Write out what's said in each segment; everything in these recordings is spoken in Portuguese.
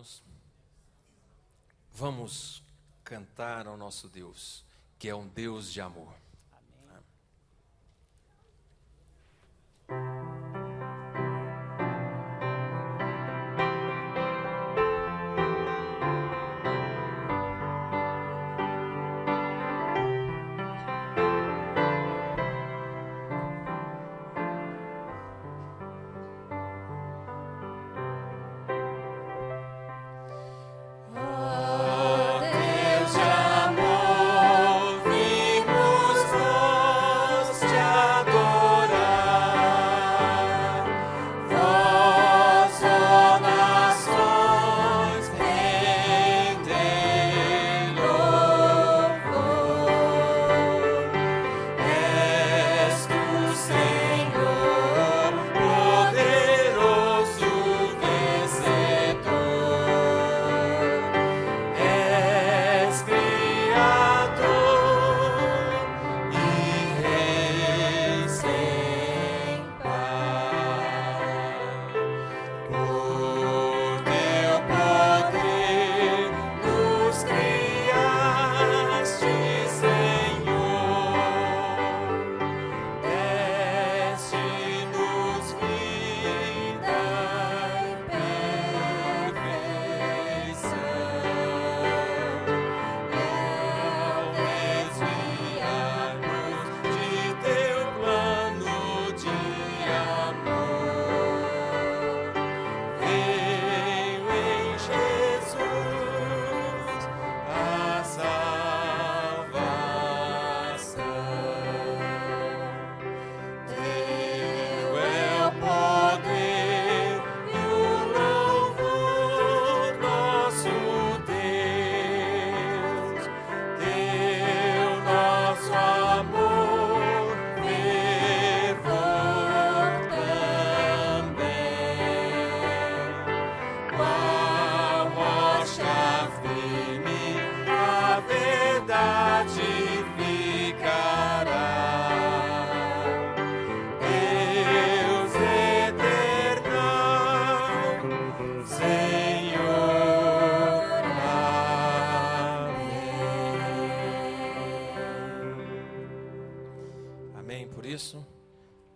irmãos? Vamos cantar ao nosso Deus, que é um Deus de amor.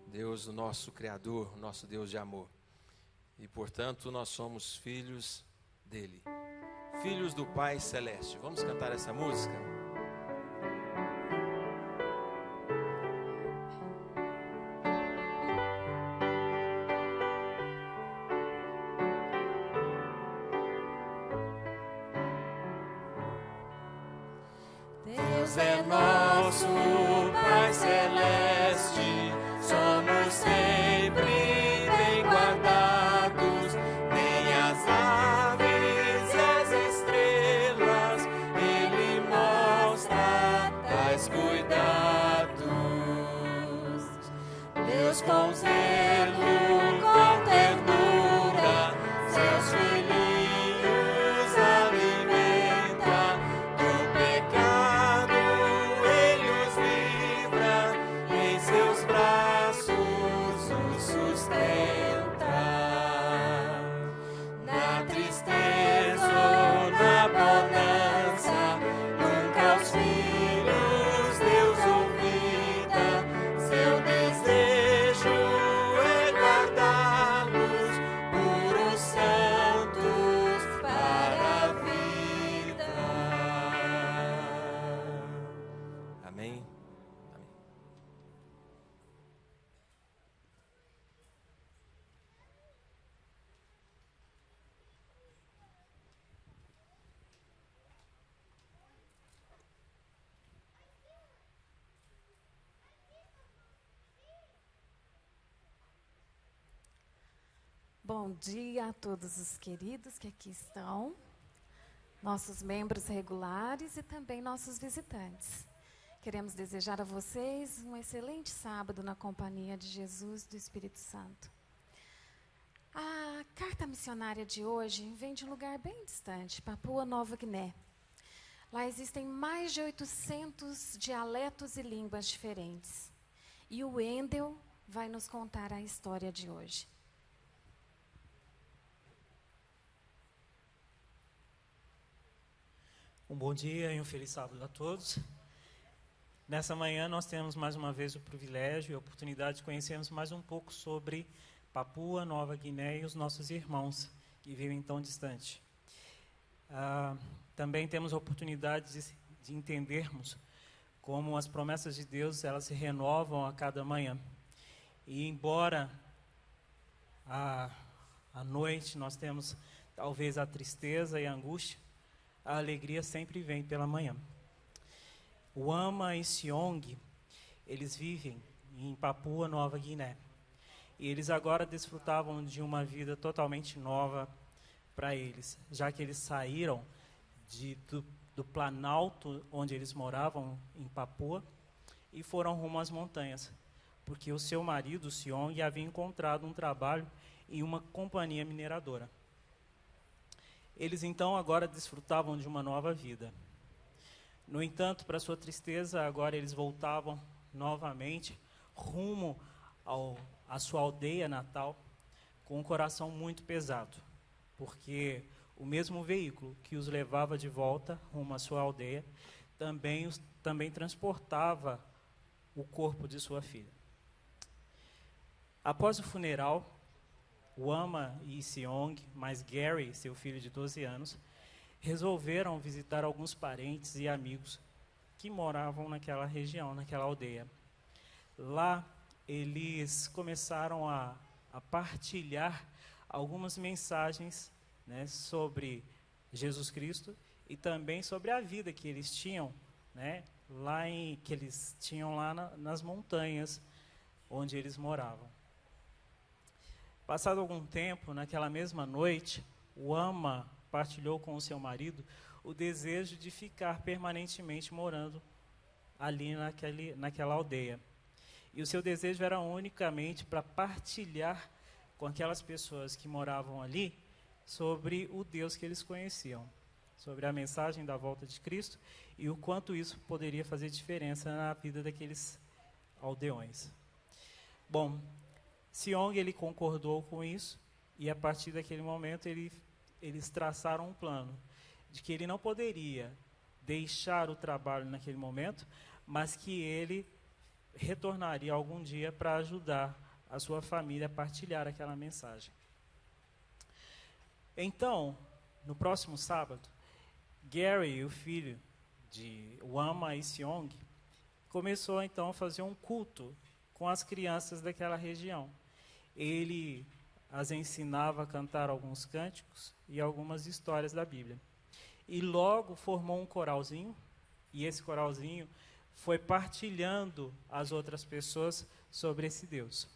Deus, o nosso Criador, o nosso Deus de amor. E, portanto, nós somos filhos dele, filhos do Pai Celeste. Vamos cantar essa música? Deus é nosso Pai Celeste, somos sempre bem guardados, nem as aves e as estrelas, Ele mostra tais cuidados. Deus com zelo, com ternura, seus filhinhos alimenta, do pecado Ele os livra, em seus braços os sustenta. Na tristeza ou na bonança, nunca os filhos Deus olvida, seu desejo é guardá-los puros santos para a vida. Amém? Amém. Bom dia a todos os queridos que aqui estão, nossos membros regulares e também nossos visitantes. Queremos desejar a vocês um excelente sábado na companhia de Jesus e do Espírito Santo. A carta missionária de hoje vem de um lugar bem distante, Papua Nova Guiné. Lá existem mais de 800 dialetos e línguas diferentes. E o Wendel vai nos contar a história de hoje. Um bom dia e um feliz sábado a todos. Nessa manhã nós temos mais uma vez o privilégio e a oportunidade de conhecermos mais um pouco sobre Papua Nova Guiné e os nossos irmãos que vivem tão distante. Também temos a oportunidade de entendermos como as promessas de Deus elas se renovam a cada manhã. E embora à noite nós temos talvez a tristeza e a angústia, a alegria sempre vem pela manhã. O Ama e Siong, eles vivem em Papua Nova Guiné. E eles agora desfrutavam de uma vida totalmente nova para eles, já que eles saíram do planalto onde eles moravam, em Papua, e foram rumo às montanhas, porque o seu marido, o Siong, havia encontrado um trabalho em uma companhia mineradora. Eles então agora desfrutavam de uma nova vida. No entanto, para sua tristeza, agora eles voltavam novamente rumo à sua aldeia natal com um coração muito pesado, porque o mesmo veículo que os levava de volta rumo à sua aldeia também transportava o corpo de sua filha. Após o funeral, o Ama e Siong, mais Gary, seu filho de 12 anos, resolveram visitar alguns parentes e amigos que moravam naquela região, naquela aldeia. Lá, eles começaram a partilhar algumas mensagens, né, sobre Jesus Cristo e também sobre a vida que eles tinham, né, nas montanhas onde eles moravam. Passado algum tempo, naquela mesma noite, o Ama partilhou com o seu marido o desejo de ficar permanentemente morando ali naquela aldeia. E o seu desejo era unicamente para partilhar com aquelas pessoas que moravam ali sobre o Deus que eles conheciam, sobre a mensagem da volta de Cristo e o quanto isso poderia fazer diferença na vida daqueles aldeões. Bom, Siong ele concordou com isso e a partir daquele momento eles traçaram um plano de que ele não poderia deixar o trabalho naquele momento, mas que ele retornaria algum dia para ajudar a sua família a partilhar aquela mensagem. Então, no próximo sábado, Gary, o filho de Ama e Siong, começou então a fazer um culto com as crianças daquela região. Ele as ensinava a cantar alguns cânticos e algumas histórias da Bíblia. E logo formou um coralzinho, e esse coralzinho foi partilhando às outras pessoas sobre esse Deus.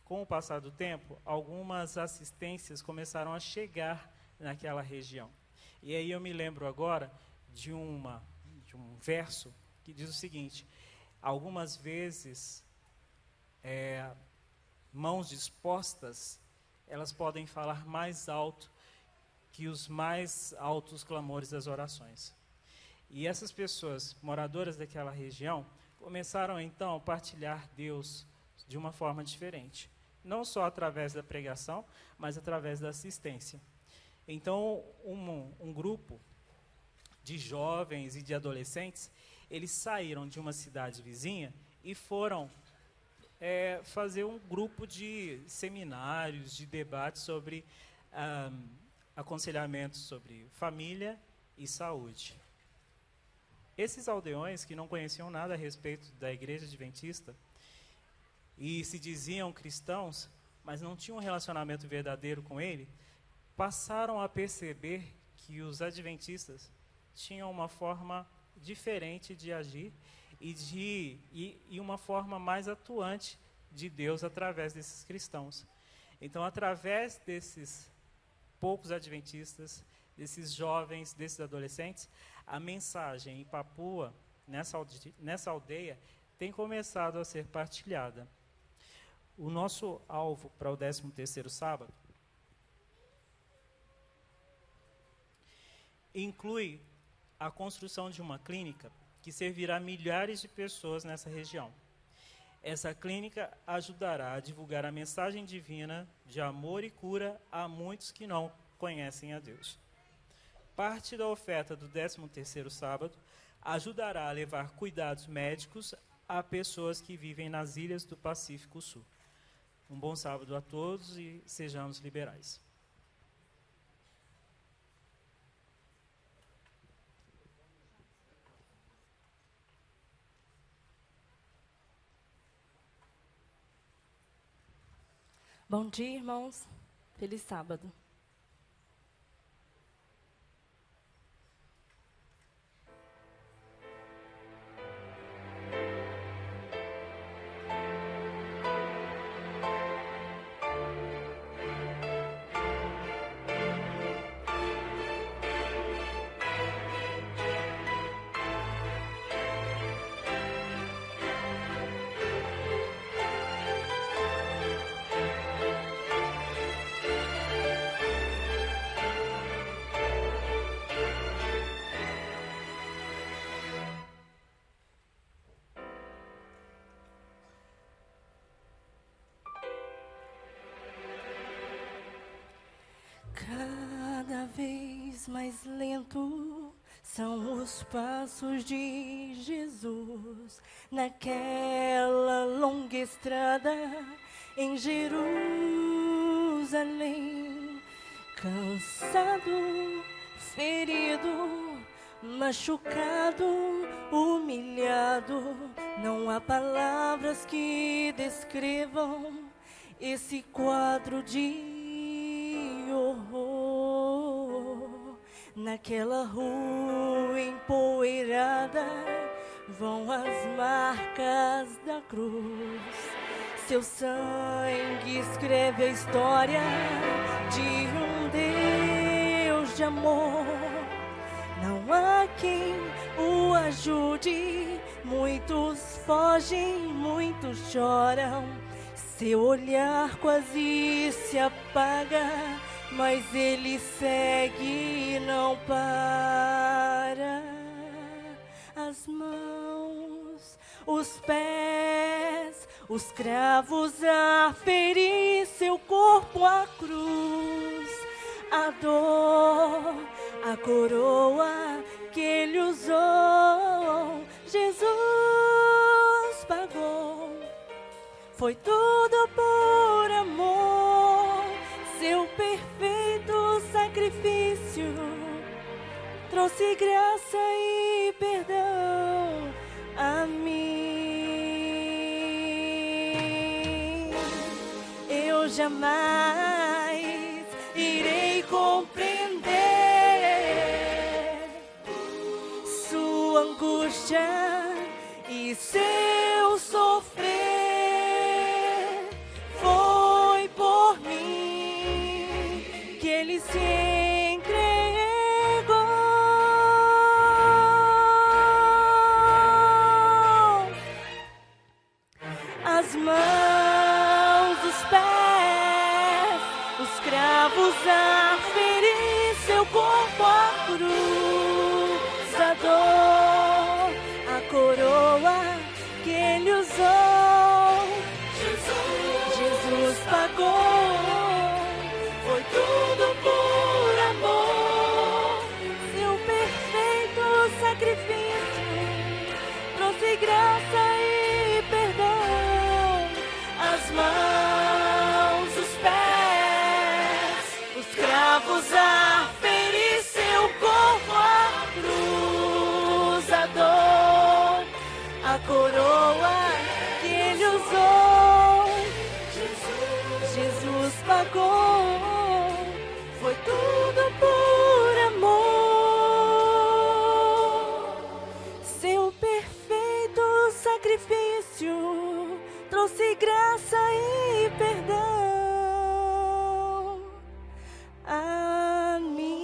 Com o passar do tempo, algumas assistências começaram a chegar naquela região. E aí eu me lembro agora de um verso que diz o seguinte: algumas vezes mãos dispostas, elas podem falar mais alto que os mais altos clamores das orações. E essas pessoas, moradoras daquela região, começaram então a partilhar Deus de uma forma diferente. Não só através da pregação, mas através da assistência. Então, um grupo de jovens e de adolescentes, eles saíram de uma cidade vizinha e foram fazer um grupo de seminários, de debates sobre aconselhamento sobre família e saúde. Esses aldeões, que não conheciam nada a respeito da igreja adventista e se diziam cristãos, mas não tinham um relacionamento verdadeiro com ele, passaram a perceber que os adventistas tinham uma forma diferente de agir e uma forma mais atuante de Deus através desses cristãos. Então, através desses poucos adventistas, desses jovens, desses adolescentes, a mensagem em Papua, nessa aldeia, tem começado a ser partilhada. O nosso alvo para o 13º sábado inclui a construção de uma clínica que servirá a milhares de pessoas nessa região. Essa clínica ajudará a divulgar a mensagem divina de amor e cura a muitos que não conhecem a Deus. Parte da oferta do 13º sábado ajudará a levar cuidados médicos a pessoas que vivem nas ilhas do Pacífico Sul. Um bom sábado a todos e sejamos liberais. Bom dia, irmãos. Feliz sábado. Cada vez mais lento são os passos de Jesus naquela longa estrada em Jerusalém. Cansado, ferido, machucado, humilhado, não há palavras que descrevam esse quadro de horror. Naquela rua empoeirada vão as marcas da cruz. Seu sangue escreve a história de um Deus de amor. Não há quem o ajude, muitos fogem, muitos choram. Seu olhar quase se apaga, mas ele segue e não para. As mãos, os pés, os cravos a ferir seu corpo à cruz. A dor, a coroa que ele usou, Jesus pagou. Foi tudo por amor, seu perfeito sacrifício trouxe graça e perdão a mim. Eu jamais irei compreender sua angústia e seu sofrer. Foi por mim que ele se entregou. As mãos, os pés, os cravos a ferir seu corpo à cruz. A dor, a coroa que ele usou, Jesus pagou. Foi tudo por amor, seu perfeito sacrifício trouxe graça e perdão. As mãos, os pés, os cravos a ferir seu corpo à cruz. A dor, a coroa que ele usou, Jesus pagou. Foi tudo por amor, seu perfeito sacrifício trouxe graça e perdão a mim.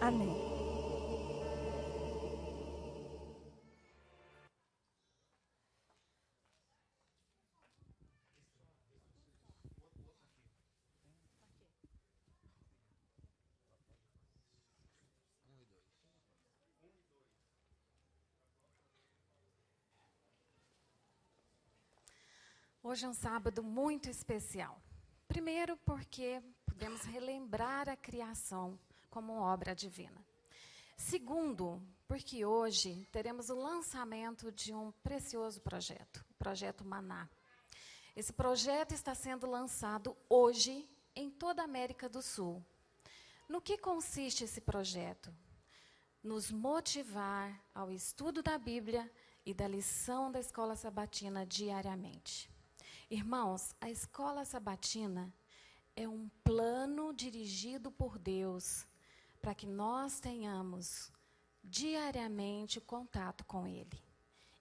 Amém. Hoje é um sábado muito especial. Primeiro, porque podemos relembrar a criação como obra divina. Segundo, porque hoje teremos o lançamento de um precioso projeto, o Projeto Maná. Esse projeto está sendo lançado hoje em toda a América do Sul. No que consiste esse projeto? Nos motivar ao estudo da Bíblia e da lição da Escola Sabatina diariamente. Irmãos, a Escola Sabatina é um plano dirigido por Deus para que nós tenhamos diariamente contato com Ele.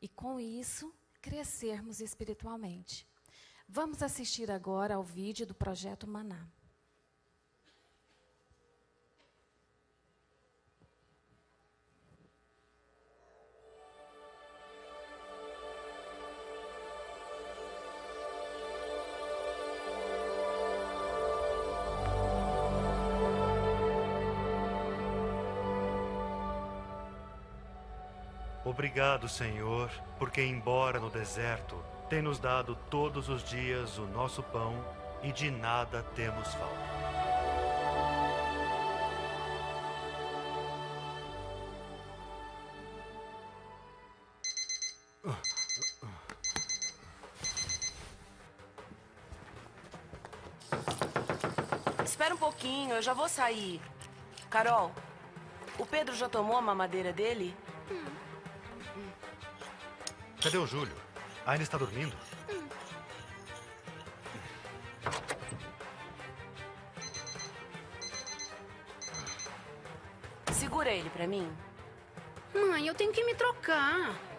E com isso, crescermos espiritualmente. Vamos assistir agora ao vídeo do Projeto Maná. Obrigado, Senhor, porque, embora no deserto, tem nos dado todos os dias o nosso pão e de nada temos falta. Espera um pouquinho, eu já vou sair. Carol, o Pedro já tomou a mamadeira dele? Cadê o Júlio? Ainda está dormindo? Segura ele pra mim. Mãe, eu tenho que me trocar.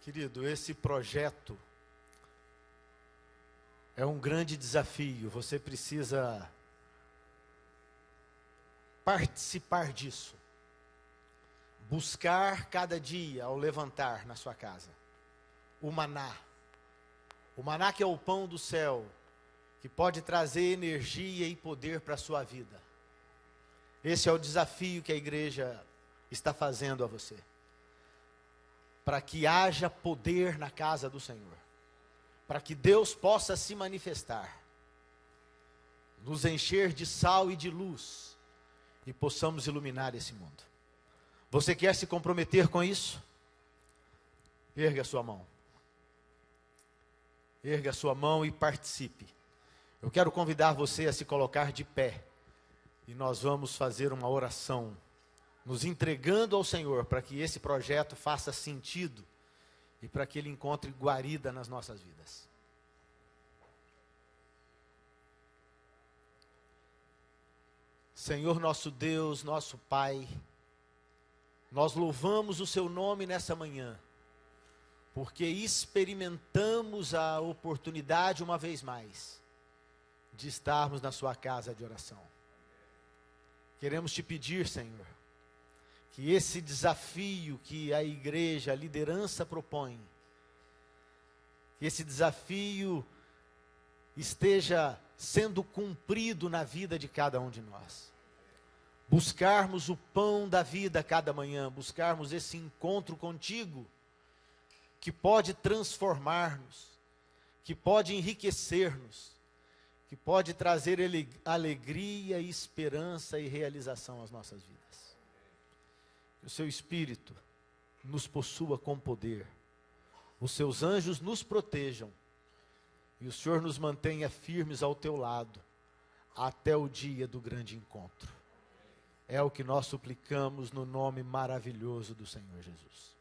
Querido, esse projeto é um grande desafio. Você precisa participar disso. Buscar cada dia, ao levantar na sua casa, o maná. O maná que é o pão do céu, que pode trazer energia e poder para a sua vida. Esse é o desafio que a igreja está fazendo a você. Para que haja poder na casa do Senhor, para que Deus possa se manifestar, nos encher de sal e de luz, e possamos iluminar esse mundo. Você quer se comprometer com isso? Erga a sua mão. Erga a sua mão e participe. Eu quero convidar você a se colocar de pé, e nós vamos fazer uma oração, nos entregando ao Senhor, para que esse projeto faça sentido e para que ele encontre guarida nas nossas vidas. Senhor nosso Deus, nosso Pai, nós louvamos o Seu nome nessa manhã, porque experimentamos a oportunidade uma vez mais, de estarmos na Sua casa de oração. Queremos Te pedir, Senhor, que esse desafio que a igreja, a liderança propõe, que esse desafio esteja sendo cumprido na vida de cada um de nós. Buscarmos o pão da vida cada manhã, buscarmos esse encontro contigo, que pode transformar-nos, que pode enriquecer-nos, que pode trazer alegria, esperança e realização às nossas vidas. Que o Seu Espírito nos possua com poder, os Seus anjos nos protejam, e o Senhor nos mantenha firmes ao Teu lado, até o dia do grande encontro. É o que nós suplicamos no nome maravilhoso do Senhor Jesus.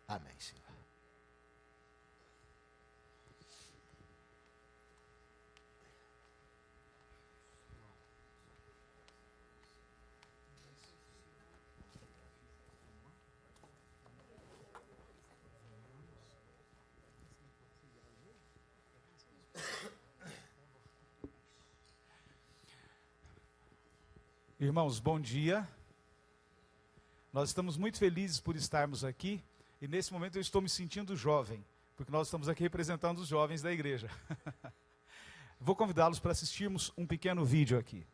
Amém, Senhor. Irmãos, bom dia. Nós estamos muito felizes por estarmos aqui e nesse momento eu estou me sentindo jovem, porque nós estamos aqui representando os jovens da igreja. Vou convidá-los para assistirmos um pequeno vídeo aqui.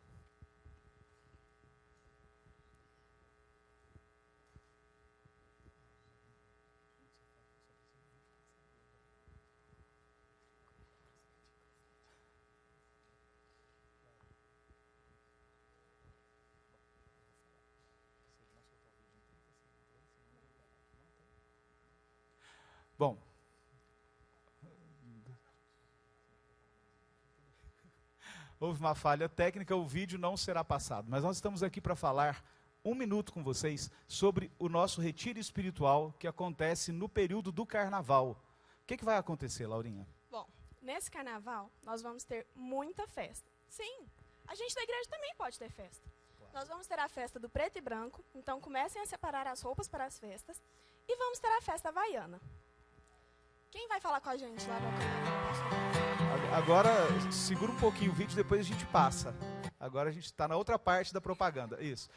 Bom, houve uma falha técnica, o vídeo não será passado, mas nós estamos aqui para falar um minuto com vocês sobre o nosso retiro espiritual que acontece no período do carnaval. O que vai acontecer, Laurinha? Bom, nesse carnaval nós vamos ter muita festa. Sim, a gente da igreja também pode ter festa. Claro. Nós vamos ter a festa do preto e branco, então comecem a separar as roupas para as festas, e vamos ter a festa havaiana. Quem vai falar com a gente lá no carnaval? Agora, segura um pouquinho o vídeo, depois a gente passa. Agora a gente está na outra parte da propaganda. Isso.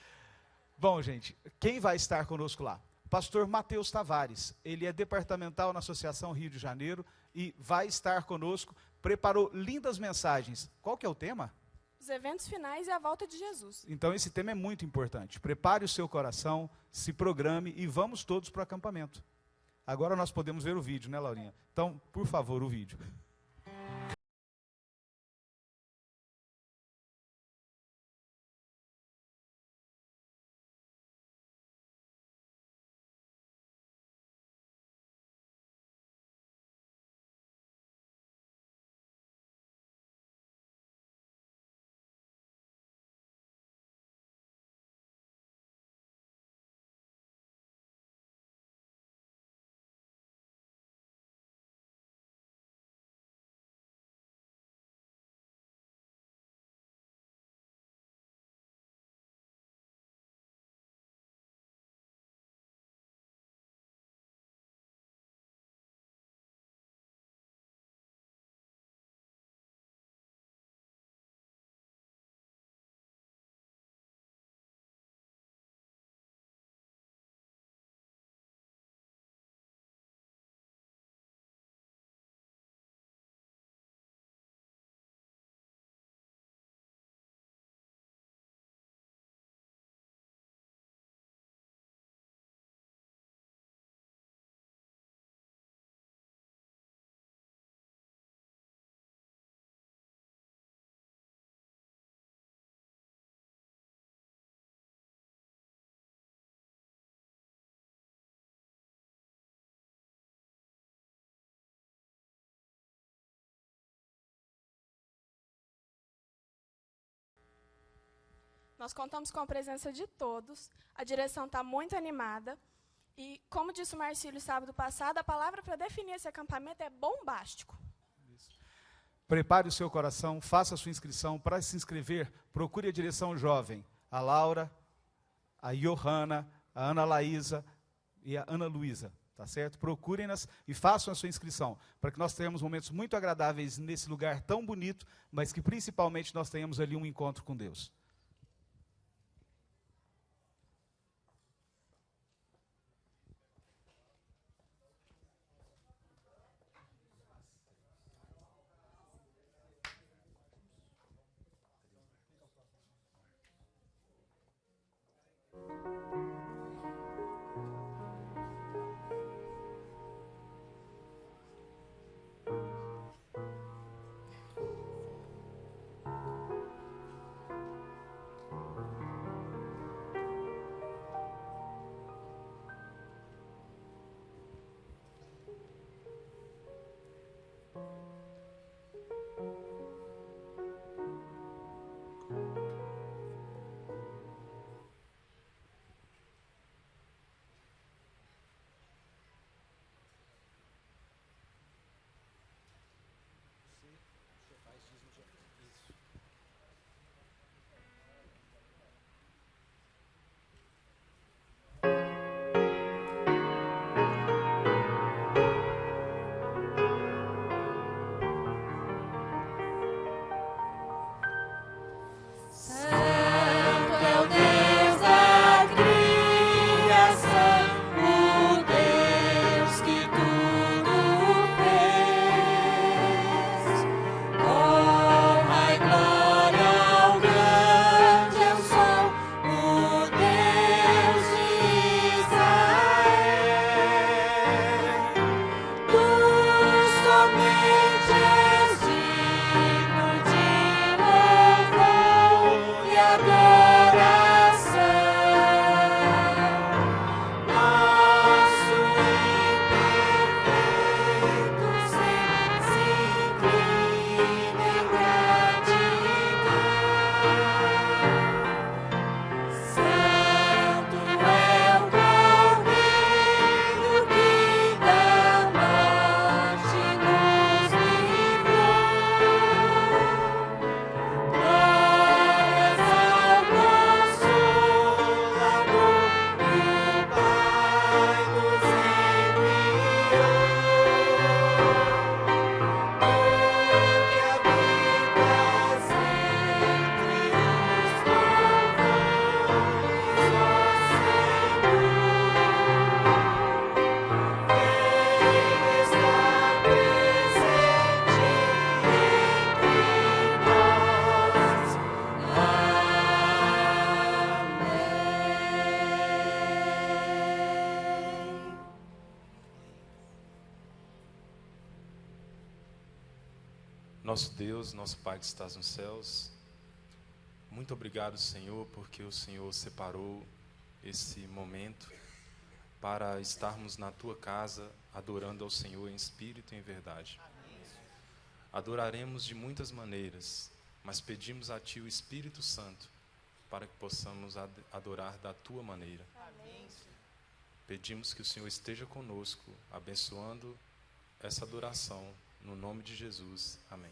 Bom, gente, quem vai estar conosco lá? Pastor Matheus Tavares. Ele é departamental na Associação Rio de Janeiro e vai estar conosco. Preparou lindas mensagens. Qual que é o tema? Os eventos finais e a volta de Jesus. Então esse tema é muito importante. Prepare o seu coração, se programe e vamos todos para o acampamento. Agora nós podemos ver o vídeo, né, Laurinha? Então, por favor, o vídeo. Nós contamos com a presença de todos, a direção está muito animada, e, como disse o Marcílio sábado passado, a palavra para definir esse acampamento é bombástico. Isso. Prepare o seu coração, faça a sua inscrição. Para se inscrever, procure a direção jovem, a Laura, a Johanna, a Ana Laísa e a Ana Luísa, tá certo? Procurem-nas e façam a sua inscrição, para que nós tenhamos momentos muito agradáveis nesse lugar tão bonito, mas que principalmente nós tenhamos ali um encontro com Deus. Nosso Deus, nosso Pai que estás nos céus, muito obrigado, Senhor, porque o Senhor separou esse momento para estarmos na Tua casa, adorando ao Senhor em espírito e em verdade. Adoraremos de muitas maneiras, mas pedimos a Ti o Espírito Santo para que possamos adorar da Tua maneira. Pedimos que o Senhor esteja conosco, abençoando essa adoração, no nome de Jesus. Amém.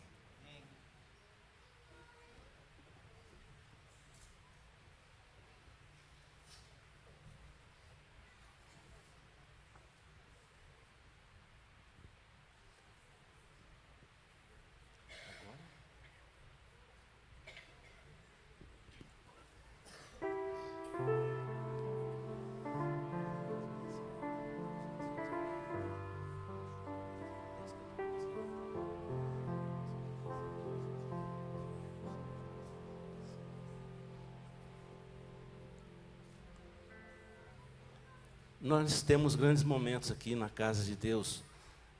Nós temos grandes momentos aqui na casa de Deus,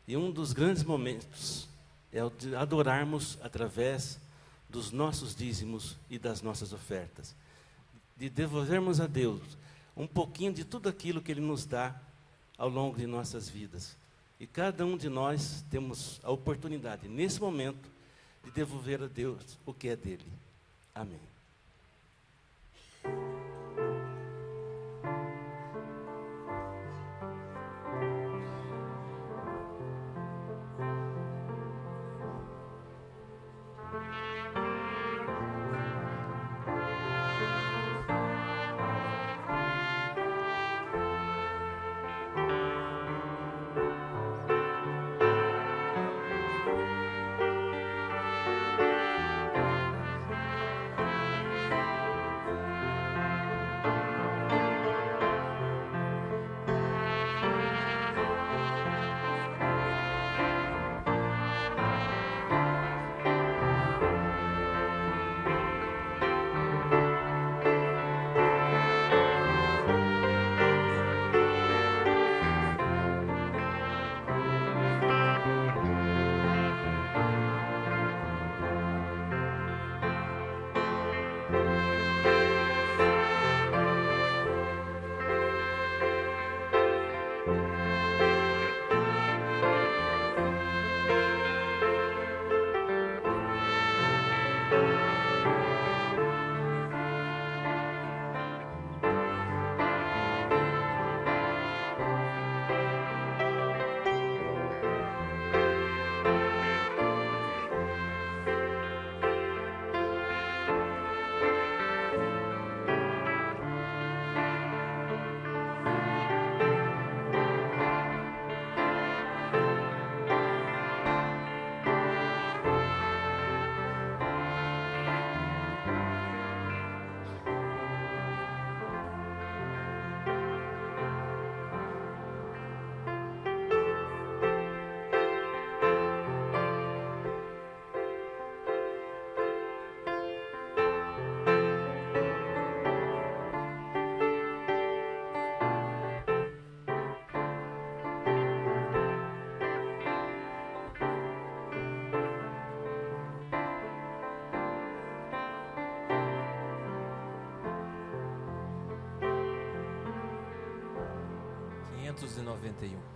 e um dos grandes momentos é o de adorarmos através dos nossos dízimos e das nossas ofertas, de devolvermos a Deus um pouquinho de tudo aquilo que Ele nos dá ao longo de nossas vidas. E cada um de nós temos a oportunidade, nesse momento, de devolver a Deus o que é dele. Amém. (591) Música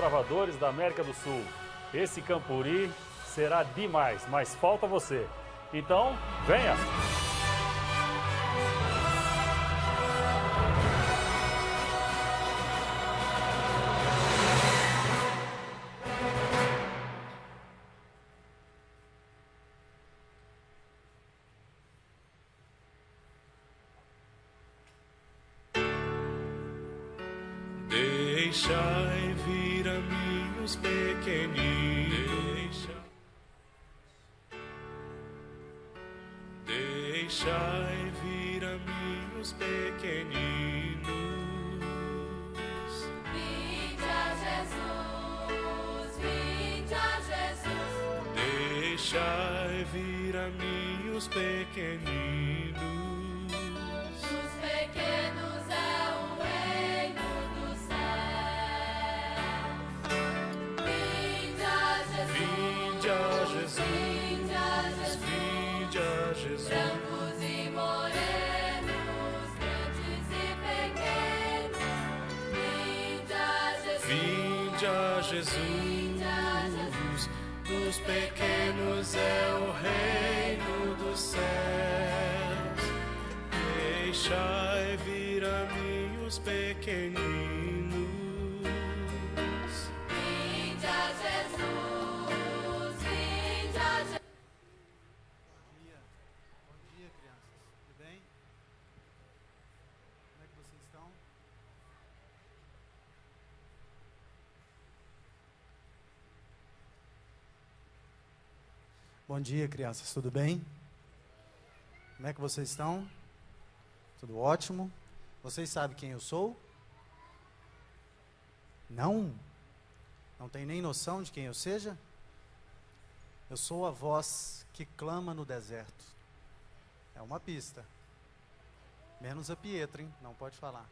desbravadores da América do Sul. Esse Campuri será demais, mas falta você. Então, venha! Deixai vir a mim os pequeninos. Deixai vir a mim os pequeninos. Vinde a Jesus, vinde a Jesus. Deixai vir a mim os pequeninos. Os pequenos é o reino do céu. Vinde a Jesus, Vinde a Jesus, vinde a Jesus. vinde a Jesus. Brancos e morenos, grandes e pequenos. Vinde a Jesus, Vinde a vinde a Jesus. Jesus, dos pequenos é o reino dos céus. Deixai vir a mim os pequeninos. Vinde a Jesus, vinde a Jesus. Bom dia, crianças. Tudo bem? Como é que vocês estão? Bom dia, crianças. Tudo bem? Como é que vocês estão? Tudo ótimo? Vocês sabem quem eu sou? Não? Não tem nem noção de quem eu seja? Eu sou a voz que clama no deserto. É uma pista. Menos a Pietra, hein? Não pode falar.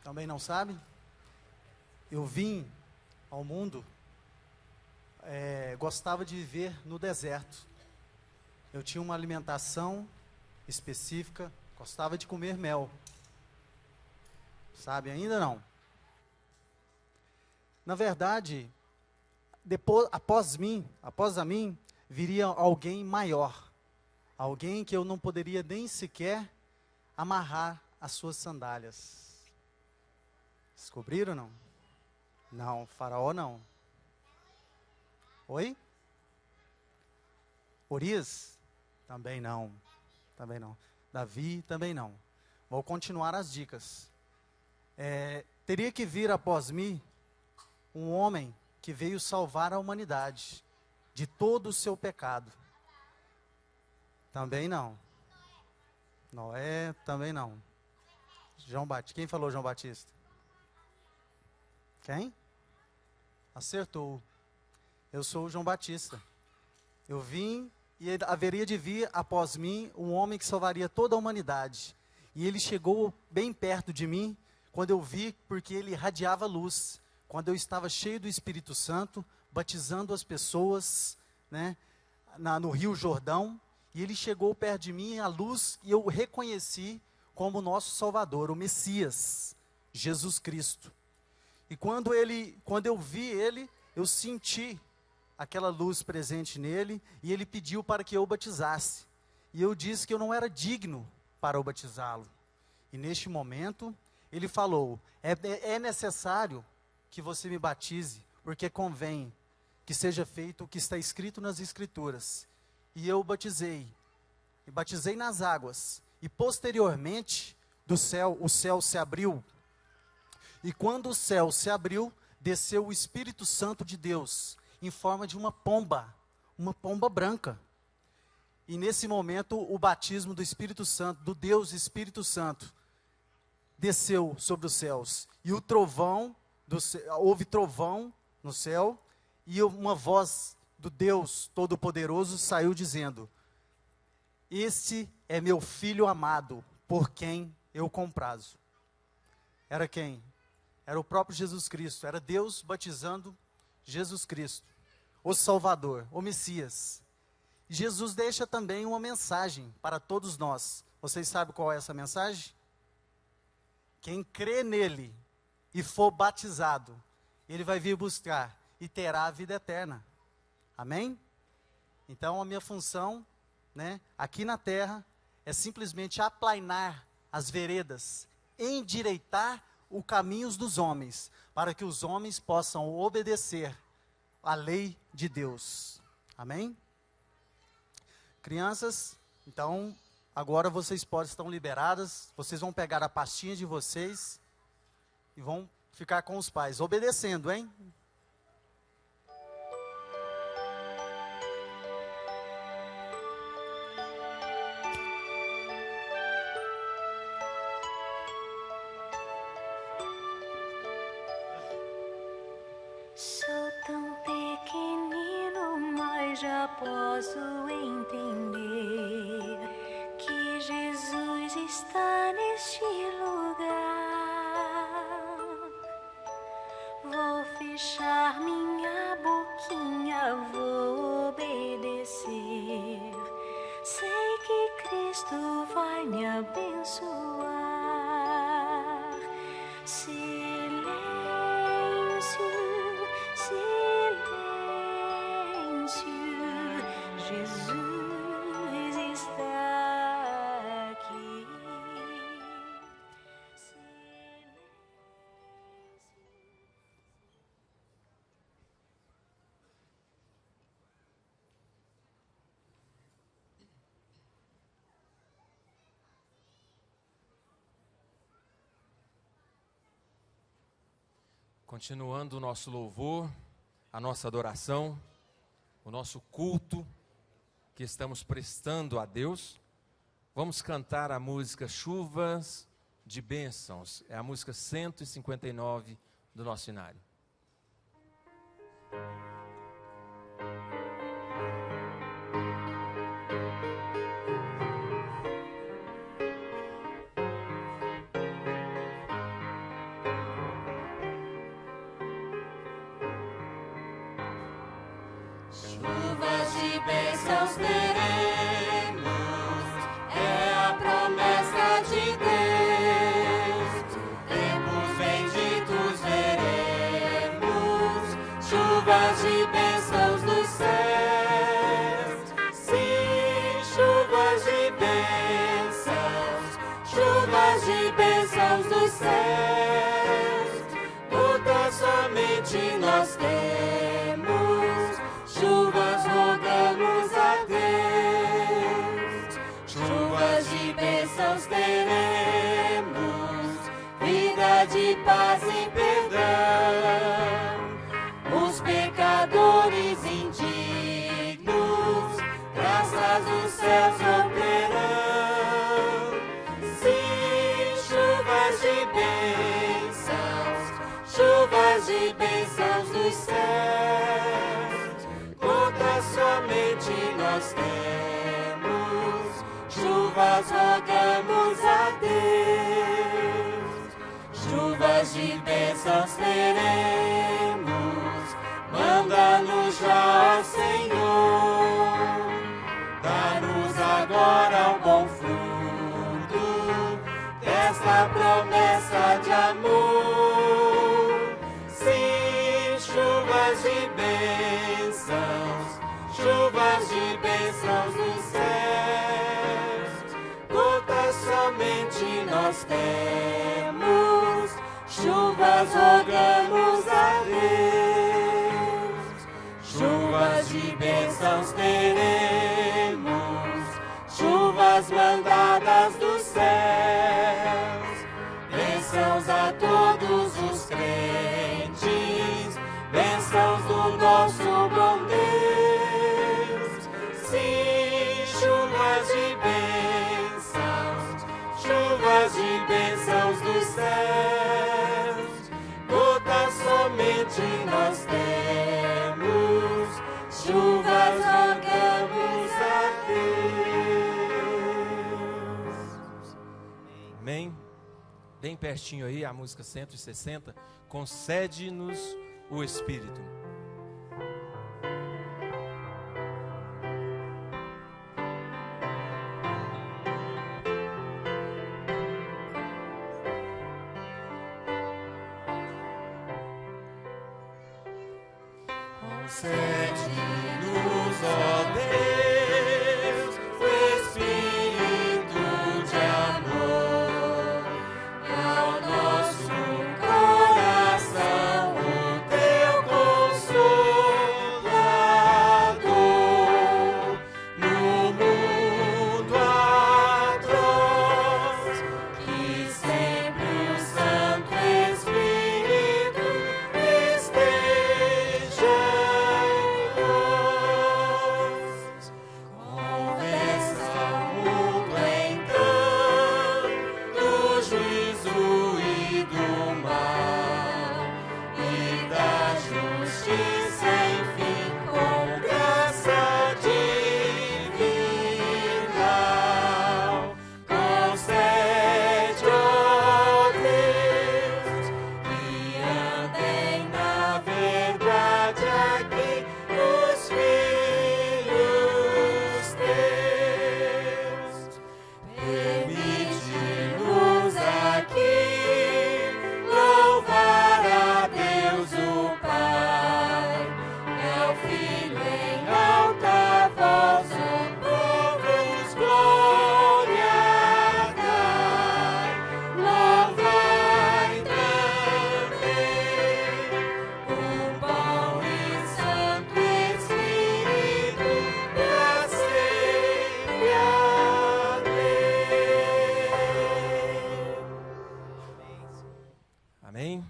Também não sabe? Eu vim ao mundo, gostava de viver no deserto. Eu tinha uma alimentação específica, gostava de comer mel. Sabe ainda não? Na verdade, após a mim, viria alguém maior. Alguém que eu não poderia nem sequer amarrar as suas sandálias. Descobriram ou não? Não, Faraó não. Oi? Urias? Também não. Também não. Davi? Também não. Vou continuar as dicas. Teria que vir após mim um homem que veio salvar a humanidade de todo o seu pecado. Também não. Noé? Também não. João Batista. Quem falou João Batista? Quem? Acertou. Eu sou o João Batista. Eu vim e haveria de vir após mim um homem que salvaria toda a humanidade. E ele chegou bem perto de mim quando eu vi, porque ele irradiava luz. Quando eu estava cheio do Espírito Santo, batizando as pessoas, né, no Rio Jordão. E ele chegou perto de mim, a luz, e eu o reconheci como nosso Salvador, o Messias, Jesus Cristo. E quando eu vi ele, eu senti aquela luz presente nele, e ele pediu para que eu o batizasse. E eu disse que eu não era digno para o batizá-lo. E neste momento, ele falou, é necessário que você me batize, porque convém que seja feito o que está escrito nas Escrituras. E eu o batizei nas águas, e posteriormente, o céu se abriu, e quando o céu se abriu, desceu o Espírito Santo de Deus, em forma de uma pomba branca. E nesse momento, o batismo do Espírito Santo, do Deus Espírito Santo, desceu sobre os céus. E houve trovão no céu, e uma voz do Deus Todo-Poderoso saiu dizendo: "Este é meu filho amado, por quem eu comprazo." Era quem? Era o próprio Jesus Cristo, era Deus batizando Jesus Cristo, o Salvador, o Messias. Jesus deixa também uma mensagem para todos nós. Vocês sabem qual é essa mensagem? Quem crê nele e for batizado, ele vai vir buscar e terá a vida eterna. Amém? Então a minha função, né, aqui na terra é simplesmente aplainar as veredas, endireitar os caminhos dos homens, para que os homens possam obedecer à lei de Deus. Amém? Crianças, então, agora vocês estão liberadas, vocês vão pegar a pastinha de vocês e vão ficar com os pais, obedecendo, hein? Sou tão pequenino, mas já posso entender que Jesus está neste lugar. Vou fechar minha boquinha, vou obedecer. Sei que Cristo vai me abençoar. Jesus está aqui. Continuando o nosso louvor, a nossa adoração, o nosso culto que estamos prestando a Deus, vamos cantar a música Chuvas de Bênçãos. É a música 159 do nosso inário. Chuvas de bênçãos teremos, é a promessa de Deus. Tempos benditos veremos, chuvas de bênçãos dos céus. Sim, chuvas de bênçãos dos céus. Luta somente nós temos, chuvas rogamos a Deus. Chuvas de bênçãos teremos, vida de paz e perdão. Os pecadores indignos, graças dos céus obterão. Sim, chuvas de bênçãos dos céus. Conta somente nós temos, chuvas rogamos a Deus. Chuvas de bênçãos teremos, manda-nos já, Senhor. Dá-nos agora o bom fruto desta promessa de amor. Sim, chuvas de bênçãos dos céus. Gota somente nós temos, chuvas rogamos a Deus. Chuvas de bênçãos teremos, chuvas mandadas dos céus. Bênçãos a todos os crentes, bênçãos do nosso bom Deus. Sim, chuvas de bênçãos dos céus. Gota somente nós temos, chuvas rogamos a Deus. Amém? Bem pertinho aí, a música 160, concede-nos o Espírito. Concede-nos, ó Deus, o espírito de amor, e ao nosso coração o teu consolador. No mundo atroz, que sempre o Santo Espírito esteja em nós. Convença o mundo então do juízo e do mal, e da justiça, enfim, com graça divinal. Concede, ó Deus, que andem na verdade aqui os filhos teus. Permite-nos aqui louvar a Deus o Pai, e ao Filho em alta voz, o povo os glória dai. Louvai também o bom e santo Espírito para sempre. Amém?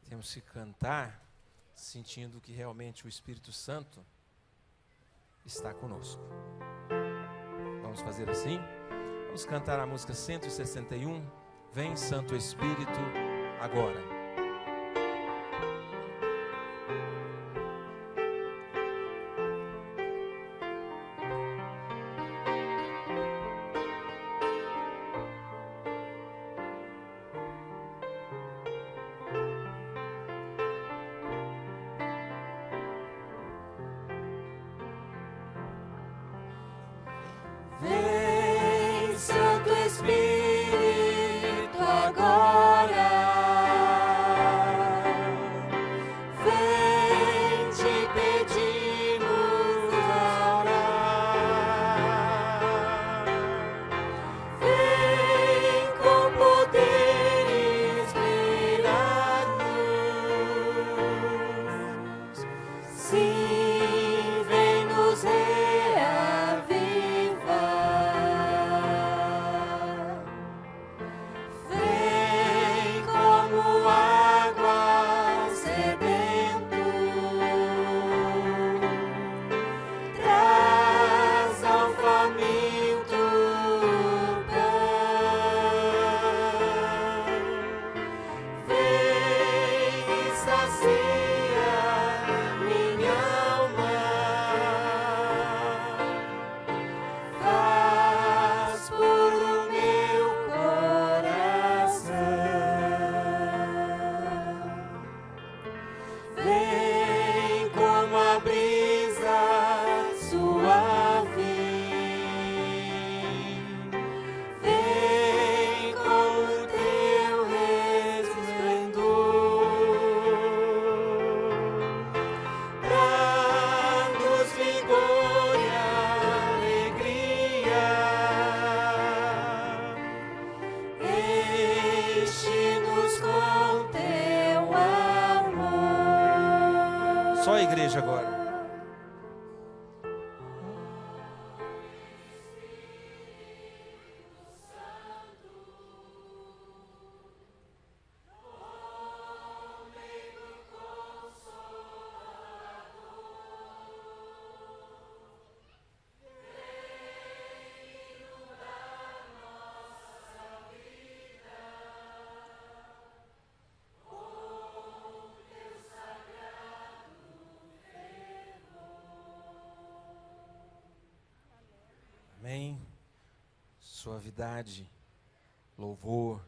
Temos que cantar sentindo que realmente o Espírito Santo está conosco. Vamos fazer assim? Vamos cantar a música 161, Vem Santo Espírito agora. Vem, Santo Espírito, agora. Vem, te pedimos orar. Vem com poder inspirar-nos. Sim, vem nos reavivar. Vem como água sedento, traz ao faminto pão. Vem e sacia minha alma, faz puro meu coração. Vem como a brisa suave, vem com o teu resplendor, dá-nos vigor e alegria, enche-nos com teu amor. Só a igreja agora. Amém. Suavidade, louvor,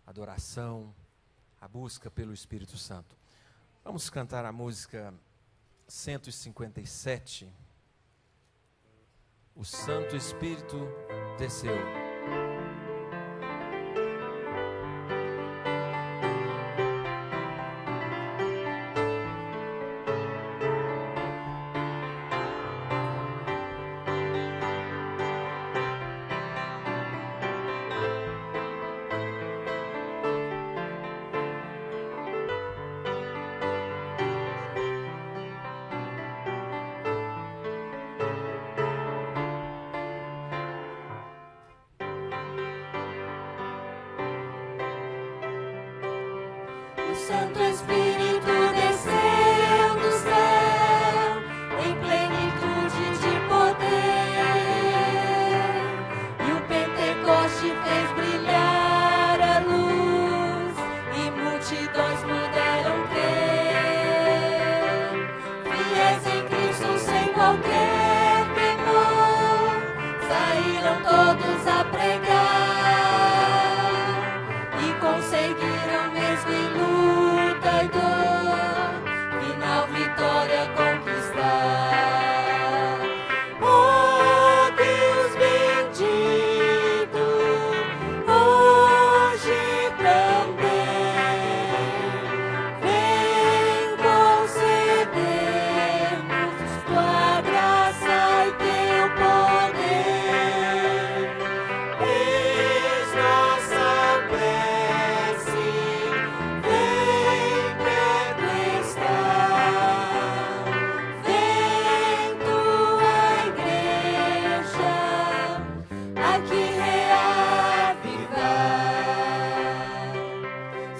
adoração, a busca pelo Espírito Santo. Vamos cantar a música 157. O Santo Espírito desceu. Santo Espírito desceu do céu em plenitude de poder, e o Pentecoste fez brilhar a luz e multidões puderam crer, fiéis em Cristo sem qualquer temor, saíram todos a pregar e conseguiram mesmo em luta e dor, final vitória conquistar. Oh Deus bendito, hoje também vem conceder-nos tua graça e teu poder. Eis nossa prece, vem perto estar, vem tua igreja aqui reavivar.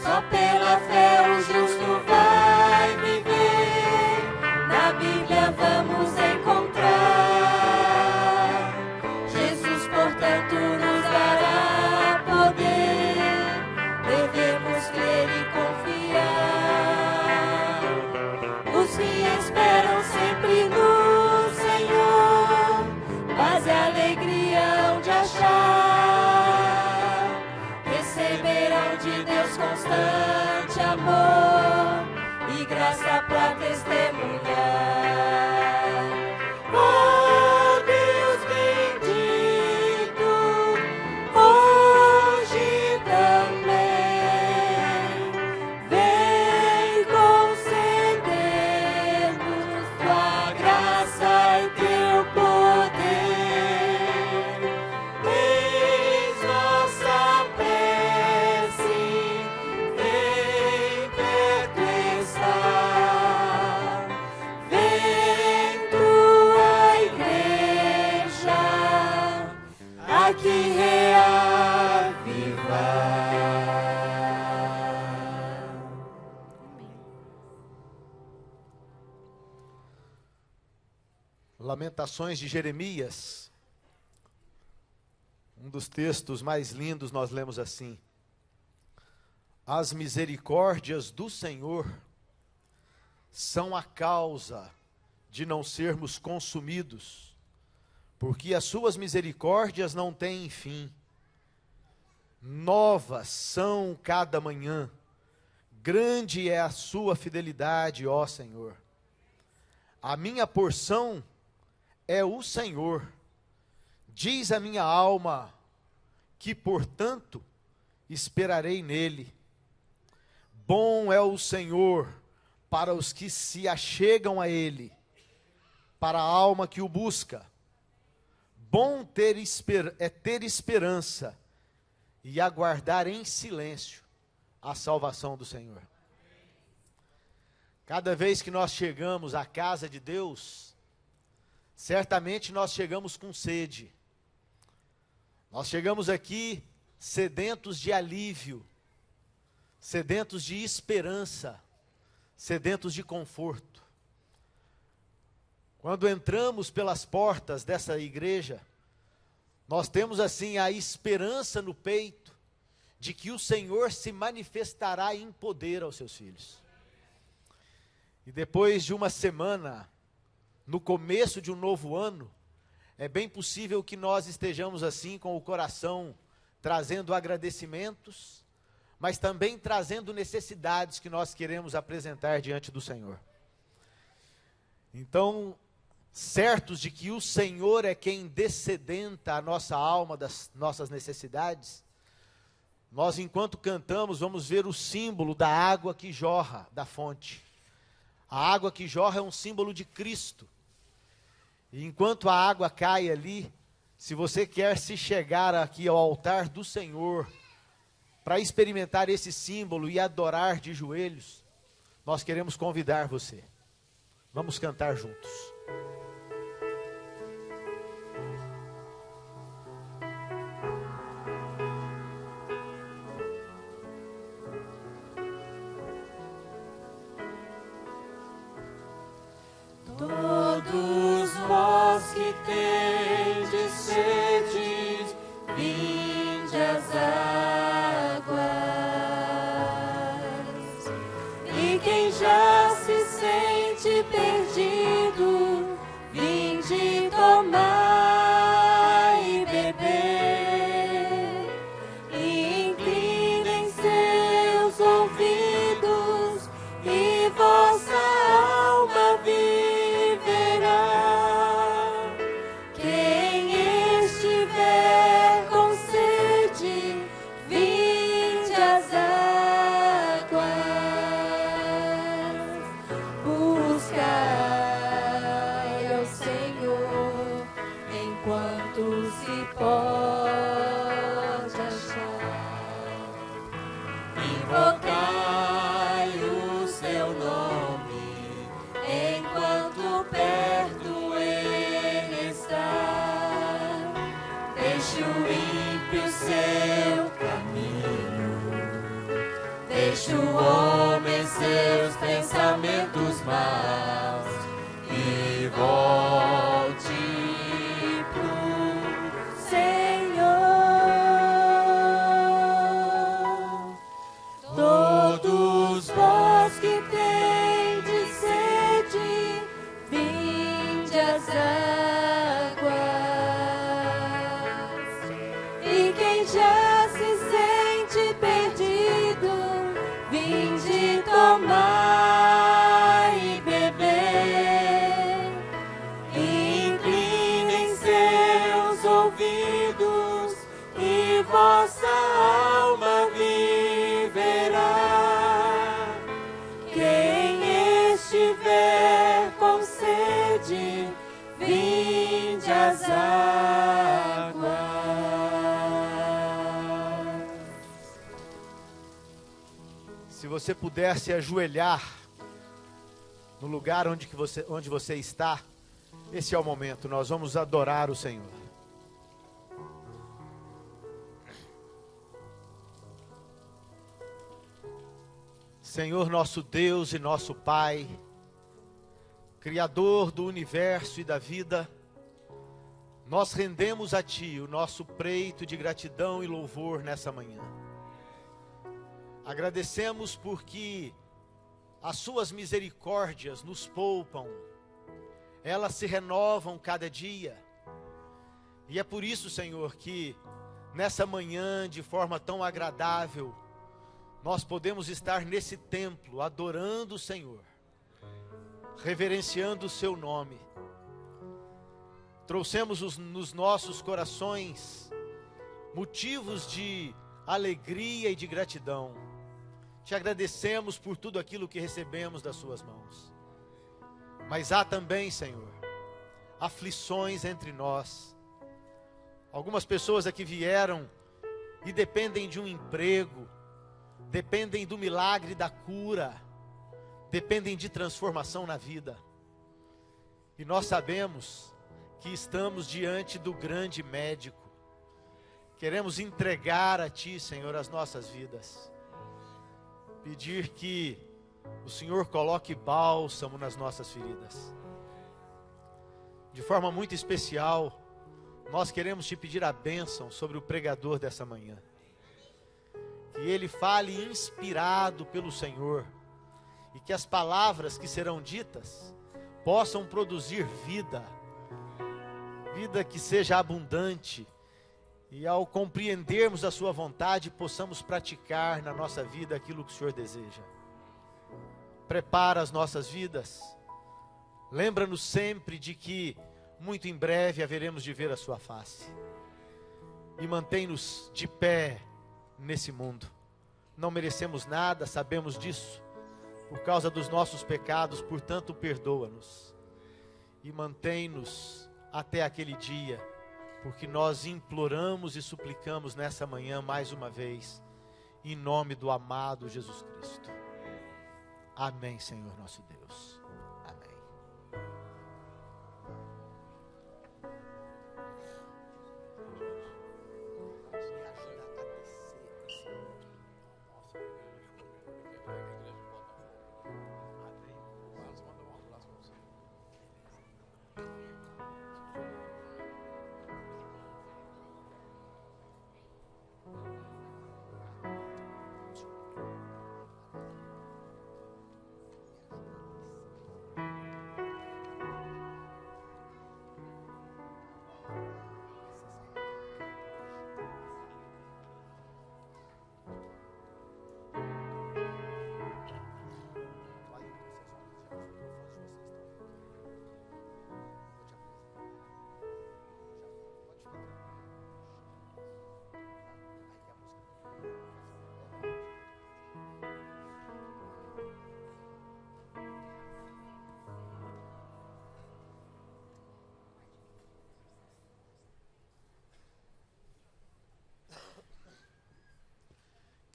Só pela fé o justo vai viver, na Bíblia vamos encontrar. Jesus, portanto, nos dará poder, devemos crer e confiar. Os que esperam sempre no Senhor, paz e alegria hão de achar, receberão de Deus constante amor e graça para testemunhar. Oh Deus bendito, hoje também vem conceder-nos tua graça e teu poder. Eis nossa prece, vem perto estar, vem tua igreja aqui reavivar. Lamentações de Jeremias, um dos textos mais lindos, nós lemos assim: as misericórdias do Senhor são a causa de não sermos consumidos, porque as suas misericórdias não têm fim. Novas são cada manhã, grande é a sua fidelidade, ó Senhor. A minha porção é o Senhor, diz a minha alma, que portanto esperarei nele. Bom é o Senhor para os que se achegam a ele, para a alma que o busca. Bom é ter esperança e aguardar em silêncio a salvação do Senhor. Cada vez que nós chegamos à casa de Deus, certamente nós chegamos com sede. Nós chegamos aqui sedentos de alívio, sedentos de esperança, sedentos de conforto. Quando entramos pelas portas dessa igreja, nós temos assim a esperança no peito de que o Senhor se manifestará em poder aos seus filhos. E depois de uma semana, no começo de um novo ano, é bem possível que nós estejamos assim com o coração trazendo agradecimentos, mas também trazendo necessidades que nós queremos apresentar diante do Senhor. Então, certos de que o Senhor é quem dessedenta a nossa alma das nossas necessidades, nós, enquanto cantamos, vamos ver o símbolo da água que jorra da fonte. A água que jorra é um símbolo de Cristo. E enquanto a água cai ali, se você quer se chegar aqui ao altar do Senhor, para experimentar esse símbolo e adorar de joelhos, nós queremos convidar você. Vamos cantar juntos. enquanto se pode achar. Invocai o seu nome enquanto perto ele está. Deixe o ímpio seu caminho, deixe o homem seus pensamentos maus e volte pro Senhor. Todos vós que tendes sede, vinde às águas. E quem já se sente perdido, vinde tomar e beber. Inclinem seus ouvidos e vossa alma viverá. Quem estiver com sede, vinde às águas. Se você puder se ajoelhar no lugar onde você está, esse é o momento, nós vamos adorar o Senhor. Senhor nosso Deus e nosso Pai, Criador do universo e da vida, nós rendemos a Ti o nosso preito de gratidão e louvor nessa manhã. Agradecemos porque as Suas misericórdias nos poupam, elas se renovam cada dia. E é por isso, Senhor, que nessa manhã, de forma tão agradável, nós podemos estar nesse templo, adorando o Senhor, reverenciando o Seu nome. Trouxemos nos nossos corações motivos de alegria e de gratidão. Te agradecemos por tudo aquilo que recebemos das Suas mãos. Mas há também, Senhor, aflições entre nós. Algumas pessoas aqui vieram e dependem de um emprego, dependem do milagre da cura, dependem de transformação na vida. E nós sabemos que estamos diante do grande médico. Queremos entregar a Ti, Senhor, as nossas vidas. Pedir que o Senhor coloque bálsamo nas nossas feridas. De forma muito especial, nós queremos Te pedir a bênção sobre o pregador dessa manhã. Que ele fale inspirado pelo Senhor e que as palavras que serão ditas possam produzir vida, vida que seja abundante, e ao compreendermos a Sua vontade, possamos praticar na nossa vida aquilo que o Senhor deseja. Prepara as nossas vidas, lembra-nos sempre de que muito em breve haveremos de ver a Sua face, e mantém-nos de pé nesse mundo. Não merecemos nada, sabemos disso, por causa dos nossos pecados, portanto perdoa-nos, e mantém-nos até aquele dia, porque nós imploramos e suplicamos nessa manhã mais uma vez, em nome do amado Jesus Cristo. Amém, Senhor nosso Deus. Amém.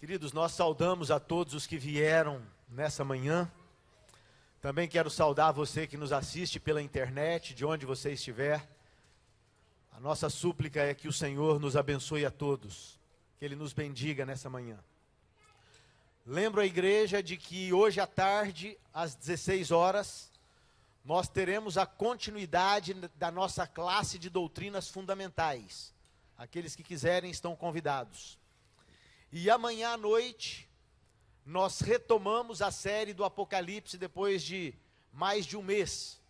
Queridos, nós saudamos a todos os que vieram nessa manhã. Também quero saudar você que nos assiste pela internet, de onde você estiver. A nossa súplica é que o Senhor nos abençoe a todos, que Ele nos bendiga nessa manhã. Lembro a igreja de que hoje à tarde, às 16 horas, nós teremos a continuidade da nossa classe de doutrinas fundamentais. Aqueles que quiserem estão convidados. E amanhã à noite, nós retomamos a série do Apocalipse depois de mais de um mês.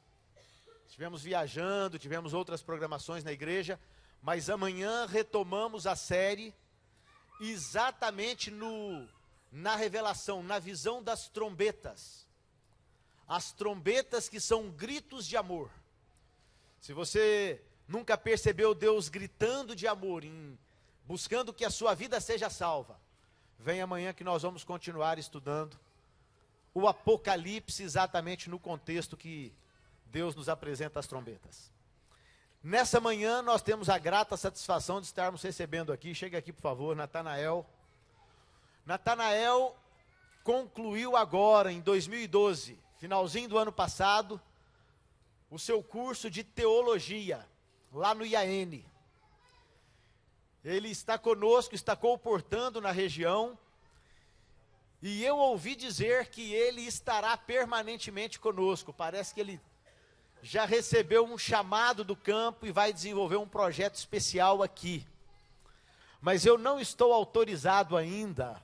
Estivemos viajando, tivemos outras programações na igreja, mas amanhã retomamos a série exatamente na revelação, na visão das trombetas. As trombetas que são gritos de amor. Se você nunca percebeu Deus gritando de amor, buscando que a sua vida seja salva, vem amanhã que nós vamos continuar estudando o Apocalipse exatamente no contexto que Deus nos apresenta as trombetas. Nessa manhã nós temos a grata satisfação de estarmos recebendo aqui, chega aqui por favor, Natanael. Natanael concluiu agora em 2012, finalzinho do ano passado, o seu curso de teologia, lá no IAN. Ele está conosco, está colportando na região, e eu ouvi dizer que ele estará permanentemente conosco. Parece que ele já recebeu um chamado do campo e vai desenvolver um projeto especial aqui. Mas eu não estou autorizado ainda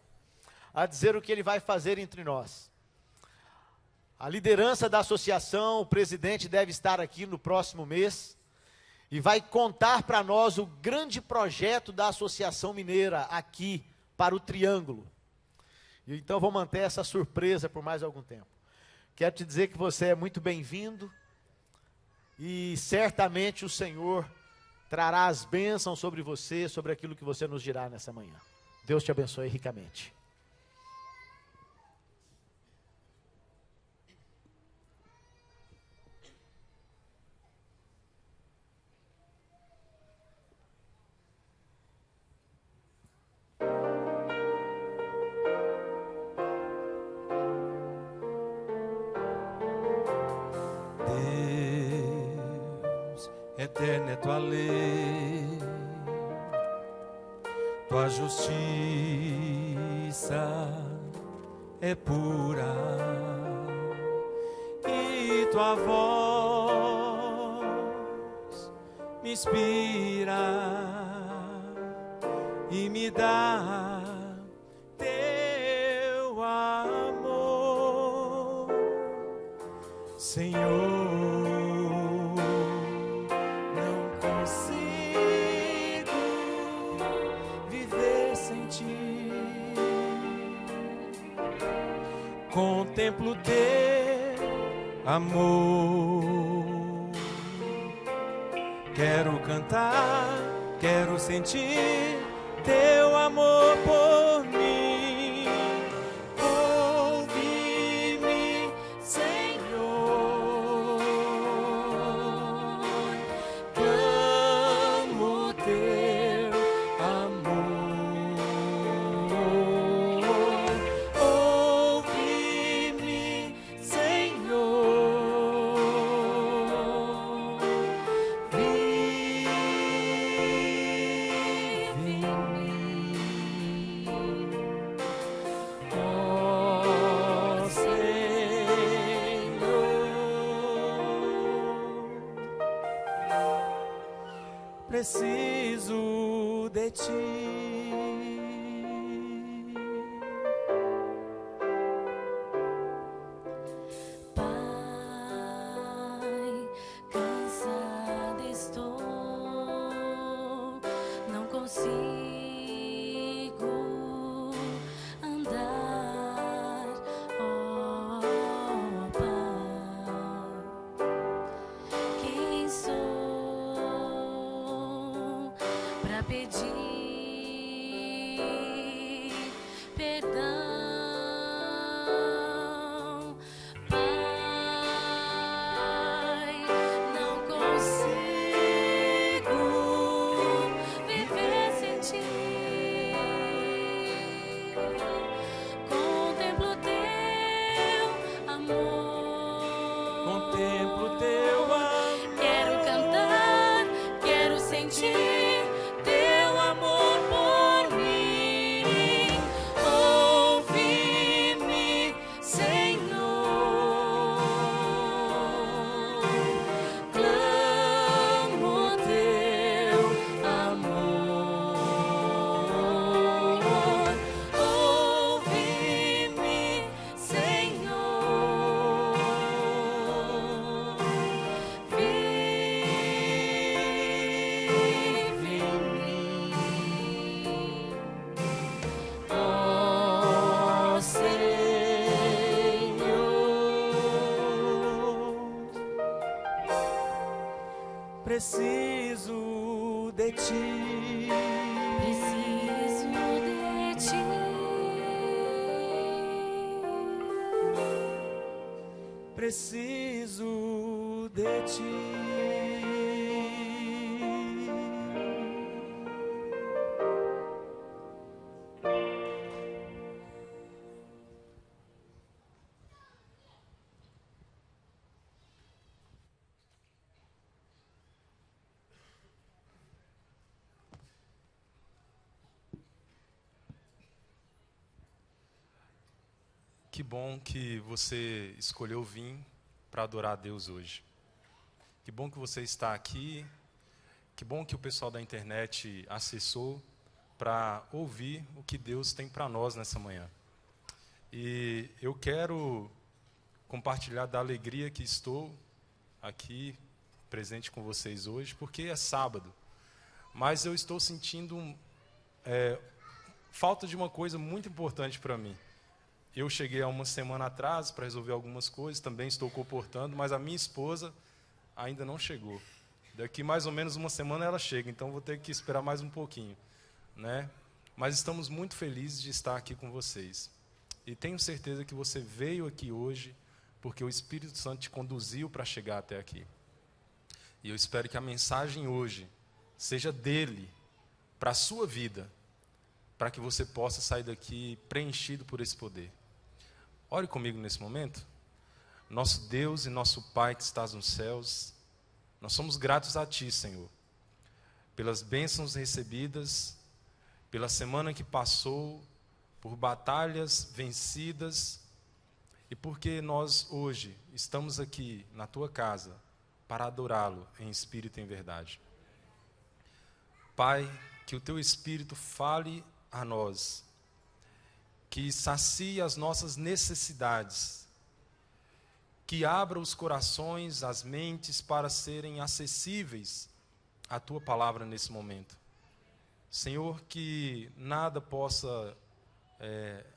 a dizer o que ele vai fazer entre nós. A liderança da associação, o presidente deve estar aqui no próximo mês, e vai contar para nós o grande projeto da Associação Mineira aqui para o Triângulo. E então vou manter essa surpresa por mais algum tempo. Quero te dizer que você é muito bem-vindo e certamente o Senhor trará as bênçãos sobre você, sobre aquilo que você nos dirá nessa manhã. Deus te abençoe ricamente. Eterna é tua lei, tua justiça é pura, e tua voz me inspira e me dá teu amor, Senhor. Contemplo teu amor, quero cantar, quero sentir teu amor por mim. Ouve-me, Senhor, clamo teu amor. Preciso de ti. Pai, cansada estou, não consigo andar, oh Pai, quem sou pra pedir perdão, Pai, não consigo viver sem ti. de ti. Preciso de ti. Preciso de ti. Que bom que você escolheu vir para adorar a Deus hoje. Que bom que você está aqui. Que bom que o pessoal da internet acessou para ouvir o que Deus tem para nós nessa manhã. E eu quero compartilhar da alegria que estou aqui presente com vocês hoje, porque é sábado. Mas eu estou sentindo falta de uma coisa muito importante para mim. Eu cheguei há uma semana atrás para resolver algumas coisas, também estou comportando, mas a minha esposa ainda não chegou. Daqui mais ou menos uma semana ela chega, então vou ter que esperar mais um pouquinho, né? Mas estamos muito felizes de estar aqui com vocês. E tenho certeza que você veio aqui hoje porque o Espírito Santo te conduziu para chegar até aqui. E eu espero que a mensagem hoje seja dele para a sua vida, para que você possa sair daqui preenchido por esse poder. Ore comigo nesse momento. Nosso Deus e nosso Pai que estás nos céus, nós somos gratos a Ti, Senhor, pelas bênçãos recebidas, pela semana que passou, por batalhas vencidas, e porque nós hoje estamos aqui na Tua casa para adorá-lo em espírito e em verdade. Pai, que o Teu Espírito fale a nós, que sacie as nossas necessidades, que abra os corações, as mentes para serem acessíveis à Tua palavra nesse momento. Senhor, que nada possa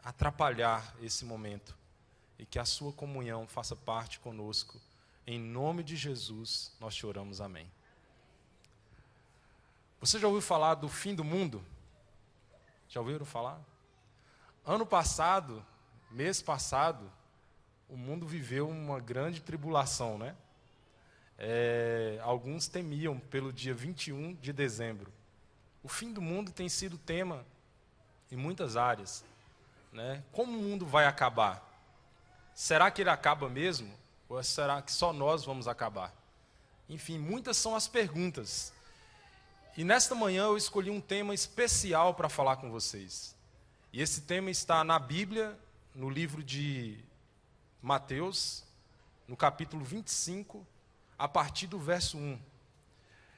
atrapalhar esse momento e que a Sua comunhão faça parte conosco. Em nome de Jesus, nós te oramos, amém. Você já ouviu falar do fim do mundo? Já ouviram falar? Ano passado, mês passado, o mundo viveu uma grande tribulação, né? Alguns temiam pelo dia 21 de dezembro. O fim do mundo tem sido tema em muitas áreas, né? Como o mundo vai acabar? Será que ele acaba mesmo? Ou será que só nós vamos acabar? Enfim, muitas são as perguntas. E nesta manhã eu escolhi um tema especial para falar com vocês. E esse tema está na Bíblia, no livro de Mateus, no capítulo 25, a partir do verso 1.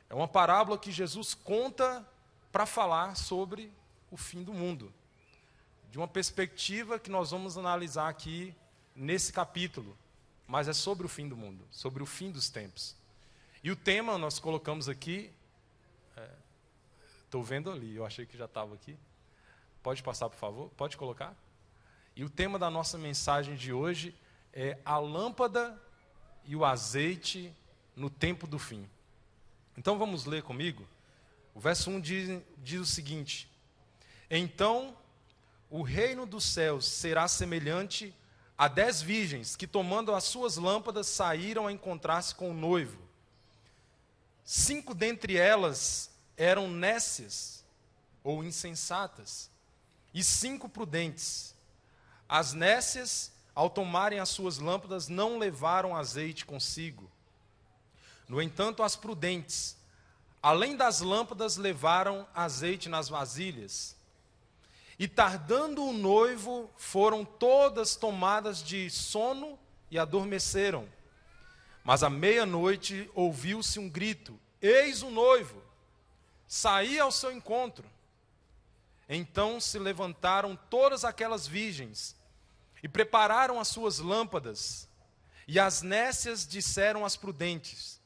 É uma parábola que Jesus conta para falar sobre o fim do mundo, de uma perspectiva que nós vamos analisar aqui nesse capítulo, mas é sobre o fim do mundo, sobre o fim dos tempos. E o tema nós colocamos aqui, estou vendo ali, eu achei que já estava aqui. Pode passar, por favor? Pode colocar? E o tema da nossa mensagem de hoje é a lâmpada e o azeite no tempo do fim. Então vamos ler comigo? O verso 1 diz o seguinte: Então o reino dos céus será semelhante a 10 virgens que, tomando as suas lâmpadas, saíram a encontrar-se com o noivo. 5 dentre elas eram nécias ou insensatas, e 5 prudentes. As nécias, ao tomarem as suas lâmpadas, não levaram azeite consigo. No entanto, as prudentes, além das lâmpadas, levaram azeite nas vasilhas. E tardando o noivo, foram todas tomadas de sono e adormeceram. Mas à meia-noite ouviu-se um grito: Eis o noivo! Saí ao seu encontro. Então se levantaram todas aquelas virgens e prepararam as suas lâmpadas. E as nécias disseram às prudentes: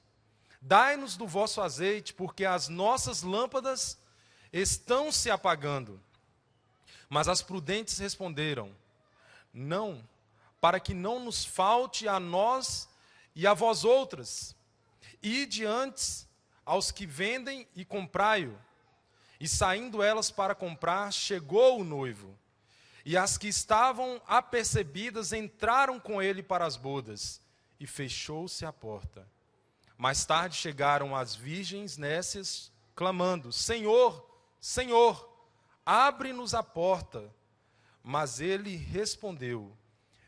Dai-nos do vosso azeite, porque as nossas lâmpadas estão se apagando. Mas as prudentes responderam: Não, para que não nos falte a nós e a vós outras. Ide antes aos que vendem e comprai-o. E saindo elas para comprar, chegou o noivo. E as que estavam apercebidas entraram com ele para as bodas, e fechou-se a porta. Mais tarde chegaram as virgens nécias, clamando: Senhor, Senhor, abre-nos a porta. Mas ele respondeu: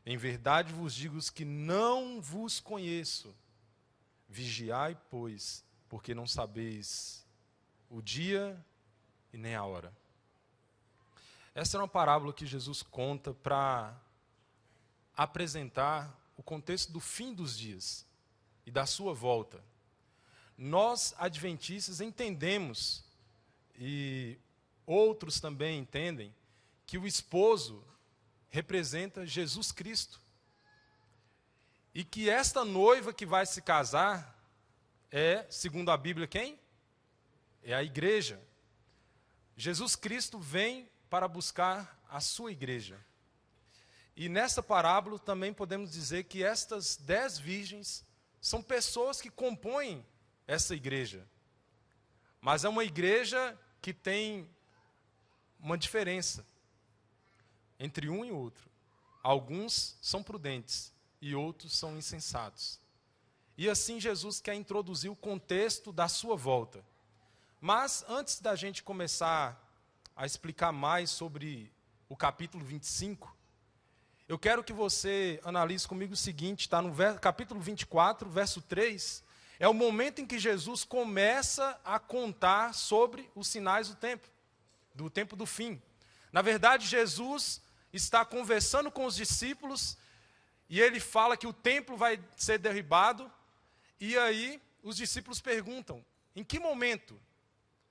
em verdade vos digo que não vos conheço. Vigiai, pois, porque não sabeis o dia e nem a hora. Essa é uma parábola que Jesus conta para apresentar o contexto do fim dos dias e da sua volta. Nós, adventistas, entendemos, e outros também entendem, que o esposo representa Jesus Cristo. E que esta noiva que vai se casar é, segundo a Bíblia, quem? É a igreja. Jesus Cristo vem para buscar a sua igreja. E nessa parábola também podemos dizer que estas 10 virgens são pessoas que compõem essa igreja. Mas é uma igreja que tem uma diferença entre um e outro. Alguns são prudentes e outros são insensatos. E assim Jesus quer introduzir o contexto da sua volta. Mas antes da gente começar a explicar mais sobre o capítulo 25, eu quero que você analise comigo o seguinte, está no capítulo 24, verso 3, é o momento em que Jesus começa a contar sobre os sinais do tempo do fim. Na verdade, Jesus está conversando com os discípulos e ele fala que o templo vai ser derribado, e aí os discípulos perguntam: em que momento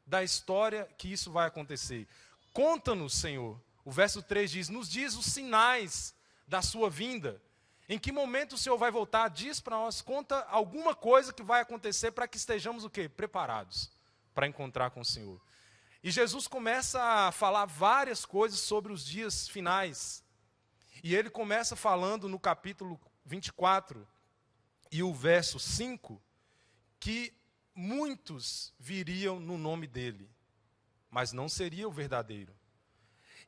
da história que isso vai acontecer? Conta-nos, Senhor. O verso 3 diz: nos diz os sinais da sua vinda. Em que momento o Senhor vai voltar? Diz para nós, conta alguma coisa que vai acontecer para que estejamos o quê? Preparados para encontrar com o Senhor. E Jesus começa a falar várias coisas sobre os dias finais. E ele começa falando no capítulo 24 e o verso 5, que muitos viriam no nome dele, mas não seria o verdadeiro.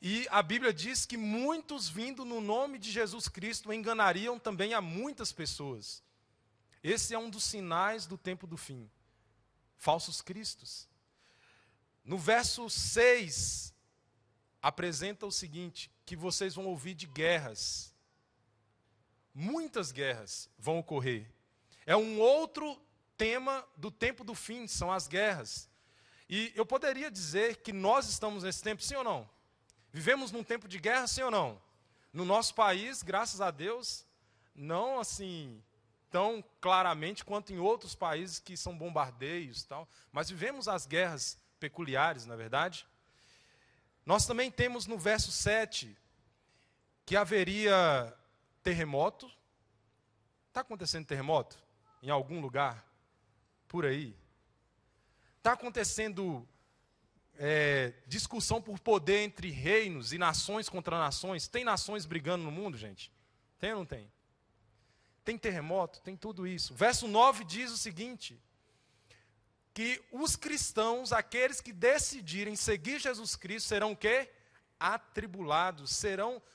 E a Bíblia diz que muitos vindo no nome de Jesus Cristo enganariam também a muitas pessoas. Esse é um dos sinais do tempo do fim. Falsos cristos. No verso 6, apresenta o seguinte, que vocês vão ouvir de guerras. Muitas guerras vão ocorrer. É um outro tema do tempo do fim, são as guerras. E eu poderia dizer que nós estamos nesse tempo, sim ou não? Vivemos num tempo de guerra, sim ou não? No nosso país, graças a Deus, não assim tão claramente quanto em outros países que são bombardeios e tal, mas vivemos as guerras peculiares, na verdade. Nós também temos no verso 7 que haveria terremoto. Está acontecendo terremoto em algum lugar por aí? Está acontecendo discussão por poder entre reinos e nações contra nações? Tem nações brigando no mundo, gente? Tem ou não tem? Tem terremoto, tem tudo isso. Verso 9 diz o seguinte, que os cristãos, aqueles que decidirem seguir Jesus Cristo, serão o quê? Atribulados,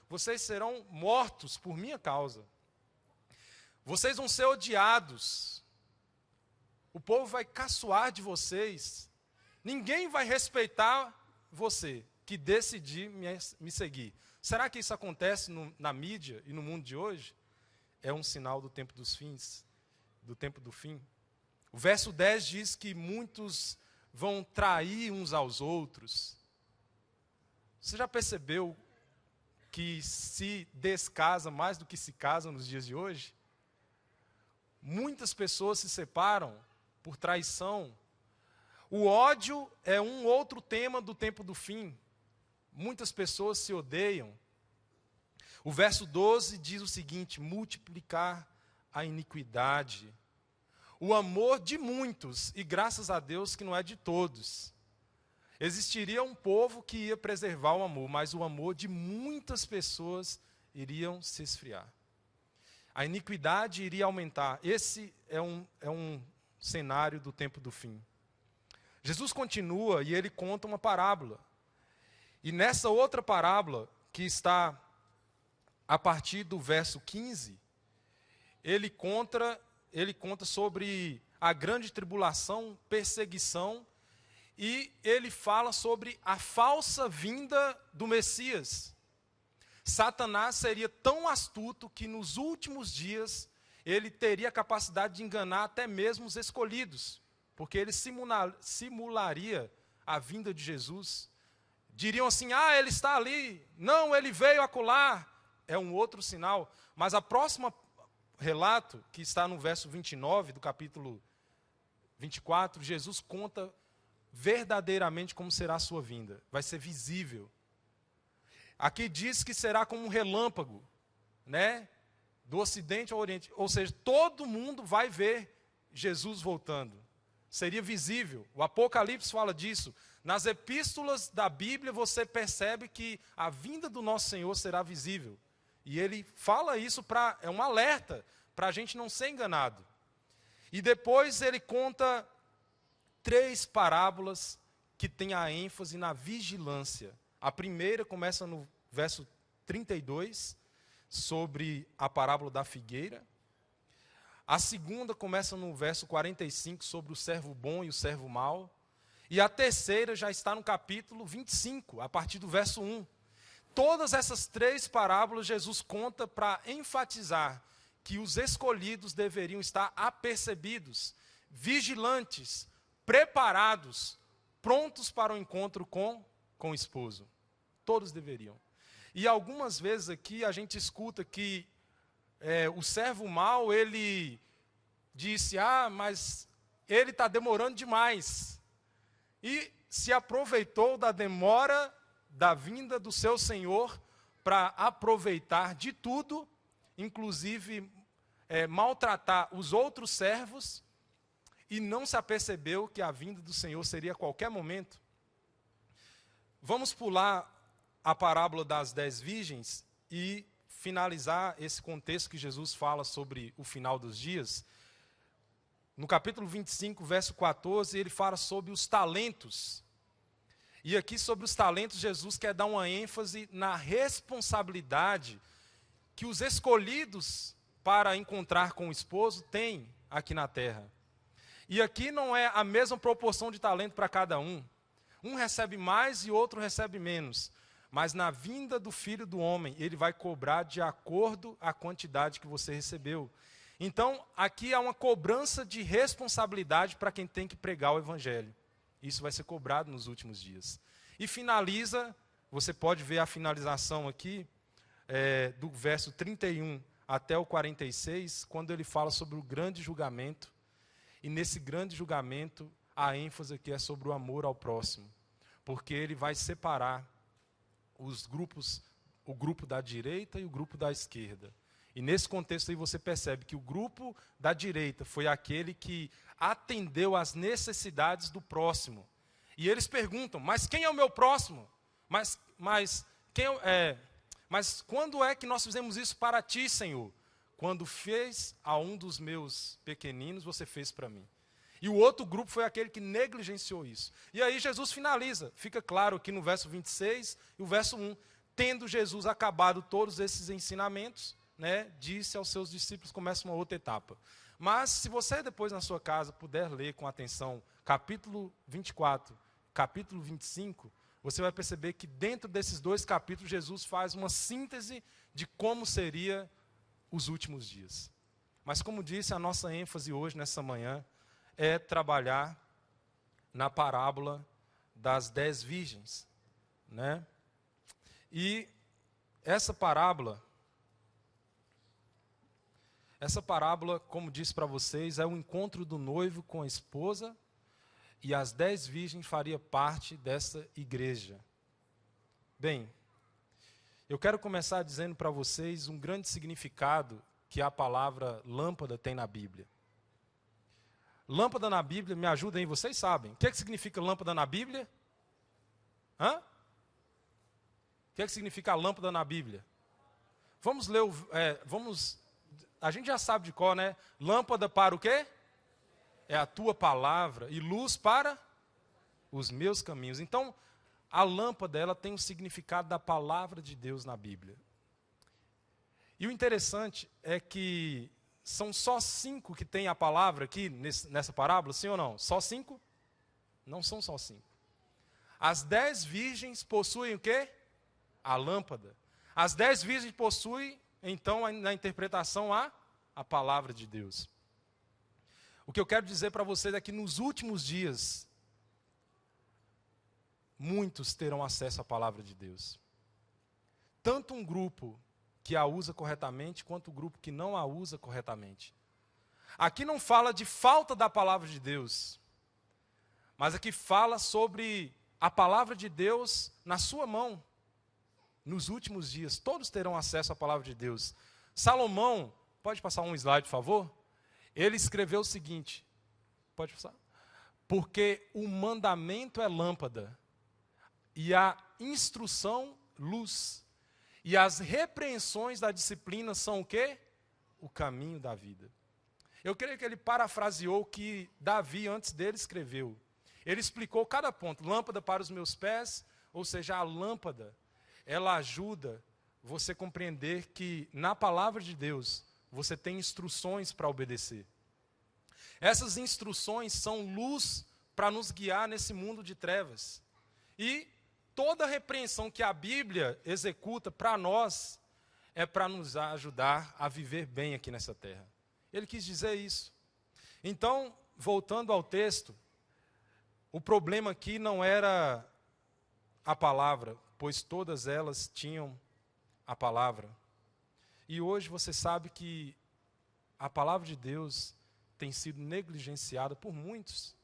vocês serão mortos por minha causa. Vocês vão ser odiados. O povo vai caçoar de vocês. Ninguém vai respeitar você que decidir me seguir. Será que isso acontece na mídia e no mundo de hoje? É um sinal do tempo dos fins, do tempo do fim. O verso 10 diz que muitos vão trair uns aos outros. Você já percebeu que se descasa mais do que se casa nos dias de hoje? Muitas pessoas se separam por traição. O ódio é um outro tema do tempo do fim. Muitas pessoas se odeiam. O verso 12 diz o seguinte: multiplicar a iniquidade. O amor de muitos, e graças a Deus que não é de todos. Existiria um povo que ia preservar o amor, mas o amor de muitas pessoas iriam se esfriar. A iniquidade iria aumentar. Esse é um cenário do tempo do fim. Jesus continua e ele conta uma parábola. E nessa outra parábola, que está a partir do verso 15, ele conta sobre a grande tribulação, perseguição, e ele fala sobre a falsa vinda do Messias. Satanás seria tão astuto que nos últimos dias ele teria a capacidade de enganar até mesmo os escolhidos, porque ele simularia a vinda de Jesus. Diriam assim: ele está ali, não, ele veio acolá. É um outro sinal. Mas a próxima relato, que está no verso 29 do capítulo 24, Jesus conta verdadeiramente como será a sua vinda. Vai ser visível. Aqui diz que será como um relâmpago, né? Do ocidente ao oriente. Ou seja, todo mundo vai ver Jesus voltando. Seria visível. O Apocalipse fala disso. Nas epístolas da Bíblia você percebe que a vinda do nosso Senhor será visível. E ele fala isso é um alerta para a gente não ser enganado. E depois ele conta 3 parábolas que têm a ênfase na vigilância. A primeira começa no verso 32, sobre a parábola da figueira. A segunda começa no verso 45, sobre o servo bom e o servo mau. E a terceira já está no capítulo 25, a partir do verso 1. Todas essas 3 parábolas Jesus conta para enfatizar que os escolhidos deveriam estar apercebidos, vigilantes, preparados, prontos para o encontro com o esposo. Todos deveriam. E algumas vezes aqui a gente escuta que o servo mau, ele disse: mas ele está demorando demais. E se aproveitou da demora da vinda do seu Senhor para aproveitar de tudo, inclusive maltratar os outros servos, e não se apercebeu que a vinda do Senhor seria a qualquer momento. Vamos pular a parábola das 10 virgens e finalizar esse contexto que Jesus fala sobre o final dos dias. No capítulo 25, verso 14, ele fala sobre os talentos. E aqui sobre os talentos, Jesus quer dar uma ênfase na responsabilidade que os escolhidos para encontrar com o esposo têm aqui na terra. E aqui não é a mesma proporção de talento para cada um. Um recebe mais e outro recebe menos. Mas na vinda do Filho do Homem, ele vai cobrar de acordo à quantidade que você recebeu. Então, aqui há uma cobrança de responsabilidade para quem tem que pregar o Evangelho. Isso vai ser cobrado nos últimos dias. E finaliza, você pode ver a finalização aqui, do verso 31 até o 46, quando ele fala sobre o grande julgamento. E nesse grande julgamento, a ênfase aqui é sobre o amor ao próximo. Porque ele vai separar os grupos, o grupo da direita e o grupo da esquerda. E nesse contexto aí você percebe que o grupo da direita foi aquele que atendeu às necessidades do próximo. E eles perguntam: mas quem é o meu próximo? Mas quando é que nós fizemos isso para ti, Senhor? Quando fez a um dos meus pequeninos, você fez para mim. E o outro grupo foi aquele que negligenciou isso. E aí Jesus finaliza. Fica claro aqui no verso 26 e o verso 1. Tendo Jesus acabado todos esses ensinamentos, disse aos seus discípulos, começa uma outra etapa. Mas se você depois na sua casa puder ler com atenção capítulo 24, capítulo 25, você vai perceber que dentro desses 2 capítulos Jesus faz uma síntese de como seria os últimos dias. Mas como disse, a nossa ênfase hoje, nessa manhã, é trabalhar na parábola das 10 virgens. E essa parábola, como disse para vocês, é o encontro do noivo com a esposa, e as 10 virgens fariam parte dessa igreja. Bem, eu quero começar dizendo para vocês um grande significado que a palavra lâmpada tem na Bíblia. Lâmpada na Bíblia, me ajudem aí, vocês sabem. O que significa lâmpada na Bíblia? O que significa a lâmpada na Bíblia? Vamos ler, a gente já sabe de qual, né? Lâmpada para o quê? É a tua palavra. E luz para os meus caminhos. Então, a lâmpada, ela tem o significado da palavra de Deus na Bíblia. E o interessante é que são só 5 que tem a palavra aqui nessa parábola, sim ou não? Só 5? Não são só 5. As 10 virgens possuem o quê? A lâmpada. As 10 virgens possuem, então, na interpretação, a palavra de Deus. O que eu quero dizer para vocês é que nos últimos dias, muitos terão acesso à palavra de Deus. Tanto um grupo que a usa corretamente, quanto o grupo que não a usa corretamente. Aqui não fala de falta da palavra de Deus, mas aqui fala sobre a palavra de Deus na sua mão. Nos últimos dias, todos terão acesso à palavra de Deus. Salomão, pode passar um slide, por favor? Ele escreveu o seguinte, pode passar? Porque o mandamento é lâmpada, e a instrução, luz. E as repreensões da disciplina são o quê? O caminho da vida. Eu creio que ele parafraseou o que Davi, antes dele, escreveu. Ele explicou cada ponto. Lâmpada para os meus pés, ou seja, a lâmpada, ela ajuda você a compreender que na palavra de Deus, você tem instruções para obedecer. Essas instruções são luz para nos guiar nesse mundo de trevas. E toda repreensão que a Bíblia executa para nós é para nos ajudar a viver bem aqui nessa terra. Ele quis dizer isso. Então, voltando ao texto, o problema aqui não era a palavra, pois todas elas tinham a palavra. E hoje você sabe que a palavra de Deus tem sido negligenciada por muitos.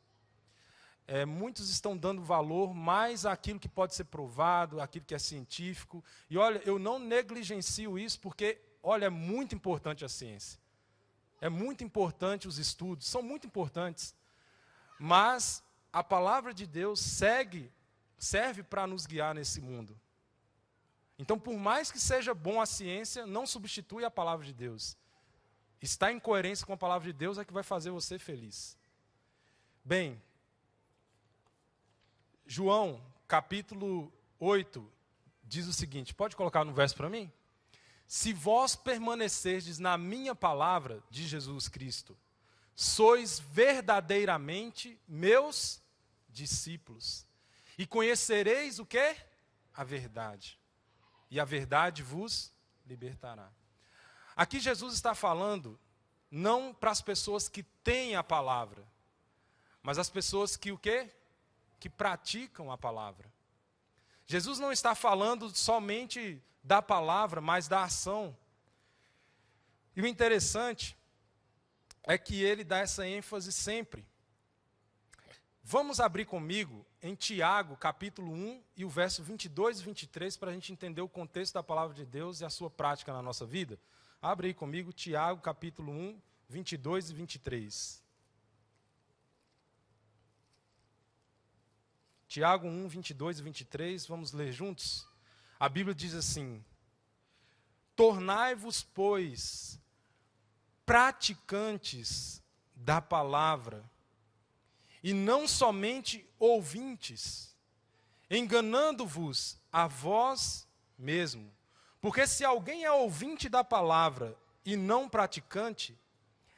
Muitos estão dando valor mais àquilo que pode ser provado, àquilo que é científico. E olha, eu não negligencio isso porque, olha, é muito importante a ciência. É muito importante os estudos, são muito importantes. Mas a palavra de Deus serve para nos guiar nesse mundo. Então, por mais que seja bom a ciência, não substitui a palavra de Deus. Estar em coerência com a palavra de Deus é que vai fazer você feliz. Bem, João, capítulo 8, diz o seguinte, pode colocar no verso para mim? Se vós permanecerdes na minha palavra, diz Jesus Cristo, sois verdadeiramente meus discípulos. E conhecereis o quê? A verdade. E a verdade vos libertará. Aqui Jesus está falando não para as pessoas que têm a palavra, mas as pessoas que o quê? Que praticam a palavra. Jesus não está falando somente da palavra, mas da ação. E o interessante é que ele dá essa ênfase sempre. Vamos abrir comigo em Tiago, capítulo 1, e o verso 22 e 23, para a gente entender o contexto da palavra de Deus e a sua prática na nossa vida. Abre aí comigo, Tiago, capítulo 1, 22 e 23. Tiago 1, 22 e 23, vamos ler juntos? A Bíblia diz assim, tornai-vos, pois, praticantes da palavra, e não somente ouvintes, enganando-vos a vós mesmo. Porque se alguém é ouvinte da palavra e não praticante,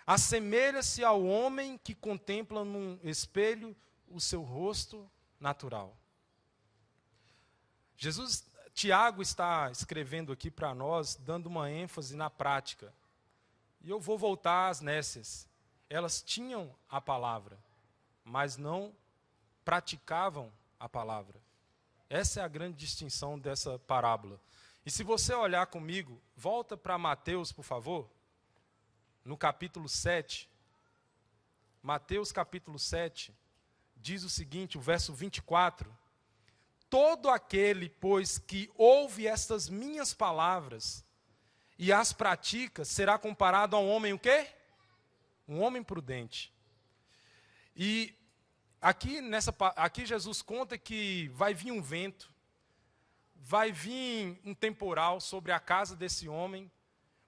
assemelha-se ao homem que contempla num espelho o seu rosto natural. Tiago está escrevendo aqui para nós, dando uma ênfase na prática. E eu vou voltar às nécias. Elas tinham a palavra, mas não praticavam a palavra. Essa é a grande distinção dessa parábola. E se você olhar comigo, volta para Mateus, por favor, no capítulo 7. Mateus capítulo 7, diz o seguinte, o verso 24. Todo aquele, pois, que ouve estas minhas palavras e as pratica, será comparado a um homem o quê? Um homem prudente. E aqui Jesus conta que vai vir um vento, vai vir um temporal sobre a casa desse homem,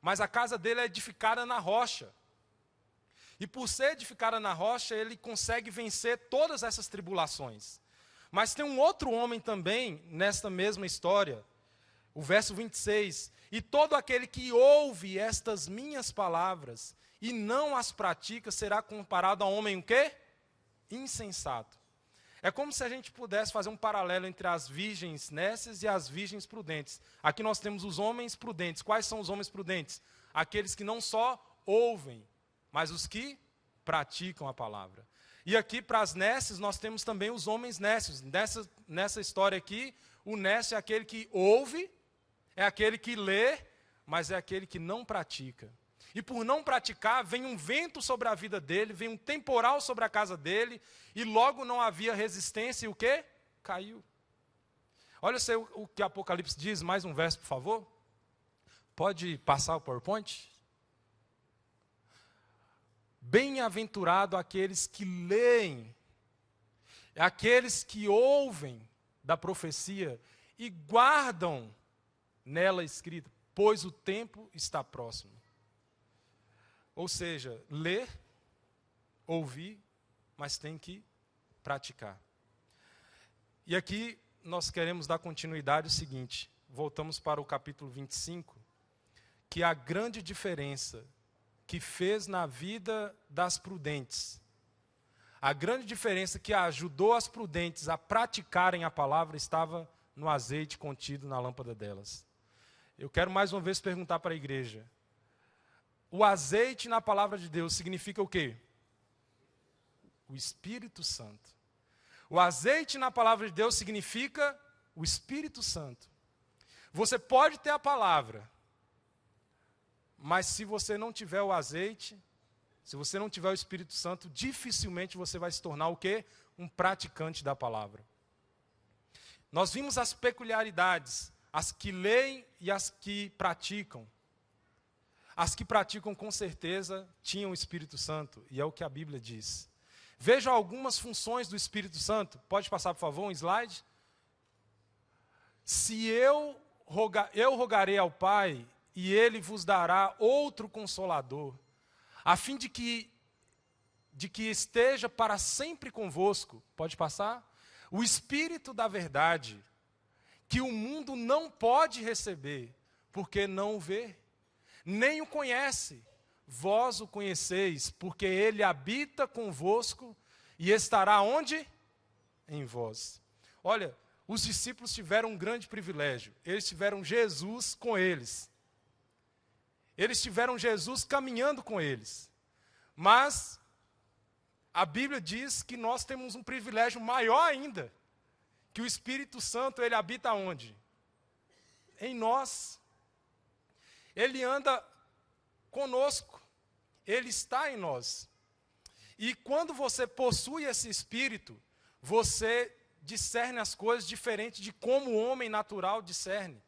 mas a casa dele é edificada na rocha. E por ser edificada na rocha, ele consegue vencer todas essas tribulações. Mas tem um outro homem também, nesta mesma história, o verso 26, e todo aquele que ouve estas minhas palavras e não as pratica, será comparado a homem o quê? Insensato. É como se a gente pudesse fazer um paralelo entre as virgens nécias e as virgens prudentes. Aqui nós temos os homens prudentes. Quais são os homens prudentes? Aqueles que não só ouvem, mas os que praticam a palavra. E aqui, para as nécias, nós temos também os homens nécios. Nessa história aqui, o nécio é aquele que ouve, é aquele que lê, mas é aquele que não pratica. E por não praticar, vem um vento sobre a vida dele, vem um temporal sobre a casa dele, e logo não havia resistência, e o quê? Caiu. Olha o que Apocalipse diz, mais um verso, por favor. Pode passar o PowerPoint? Bem-aventurado aqueles que leem, aqueles que ouvem da profecia e guardam nela escrita, pois o tempo está próximo. Ou seja, ler, ouvir, mas tem que praticar. E aqui nós queremos dar continuidade ao seguinte, voltamos para o capítulo 25, que a grande diferença que fez na vida das prudentes, a grande diferença que ajudou as prudentes a praticarem a palavra estava no azeite contido na lâmpada delas. Eu quero mais uma vez perguntar para a igreja, o azeite na palavra de Deus significa o quê? O Espírito Santo. O azeite na palavra de Deus significa o Espírito Santo. Você pode ter a palavra, mas se você não tiver o azeite, se você não tiver o Espírito Santo, dificilmente você vai se tornar o quê? Um praticante da palavra. Nós vimos as peculiaridades, as que leem e as que praticam. As que praticam, com certeza, tinham o Espírito Santo, e é o que a Bíblia diz. Veja algumas funções do Espírito Santo. Pode passar, por favor, um slide? Se eu rogarei ao Pai, e Ele vos dará outro Consolador, a fim de que esteja para sempre convosco. Pode passar? O Espírito da verdade, que o mundo não pode receber, porque não o vê, nem o conhece. Vós o conheceis, porque ele habita convosco e estará onde? Em vós. Olha, os discípulos tiveram um grande privilégio. Eles tiveram Jesus com eles. Eles tiveram Jesus caminhando com eles. Mas a Bíblia diz que nós temos um privilégio maior ainda, que o Espírito Santo, ele habita onde? Em nós. Ele anda conosco, ele está em nós. E quando você possui esse Espírito, você discerne as coisas diferente de como o homem natural discerne.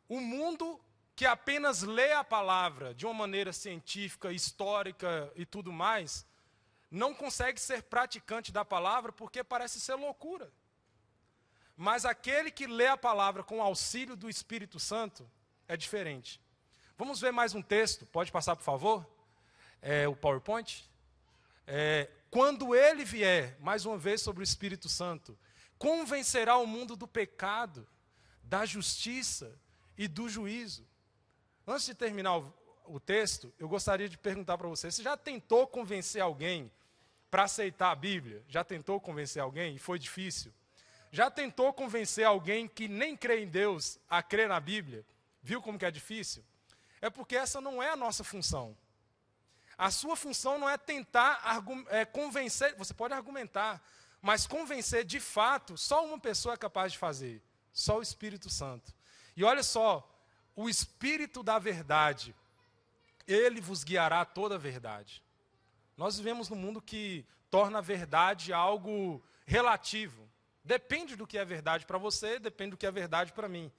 O mundo que apenas lê a palavra de uma maneira científica, histórica e tudo mais, não consegue ser praticante da palavra porque parece ser loucura. Mas aquele que lê a palavra com o auxílio do Espírito Santo é diferente. Vamos ver mais um texto, pode passar, por favor? O PowerPoint. Quando ele vier, mais uma vez sobre o Espírito Santo, convencerá o mundo do pecado, da justiça e do juízo. Antes de terminar o texto, eu gostaria de perguntar para você, você já tentou convencer alguém para aceitar a Bíblia? Já tentou convencer alguém e foi difícil? Já tentou convencer alguém que nem crê em Deus a crer na Bíblia? Viu como que é difícil? É porque essa não é a nossa função. A sua função não é tentar convencer, você pode argumentar, mas convencer de fato, só uma pessoa é capaz de fazer, só o Espírito Santo. E olha só, o Espírito da verdade, ele vos guiará a toda a verdade. Nós vivemos num mundo que torna a verdade algo relativo. Depende do que é verdade para você, depende do que é verdade para mim.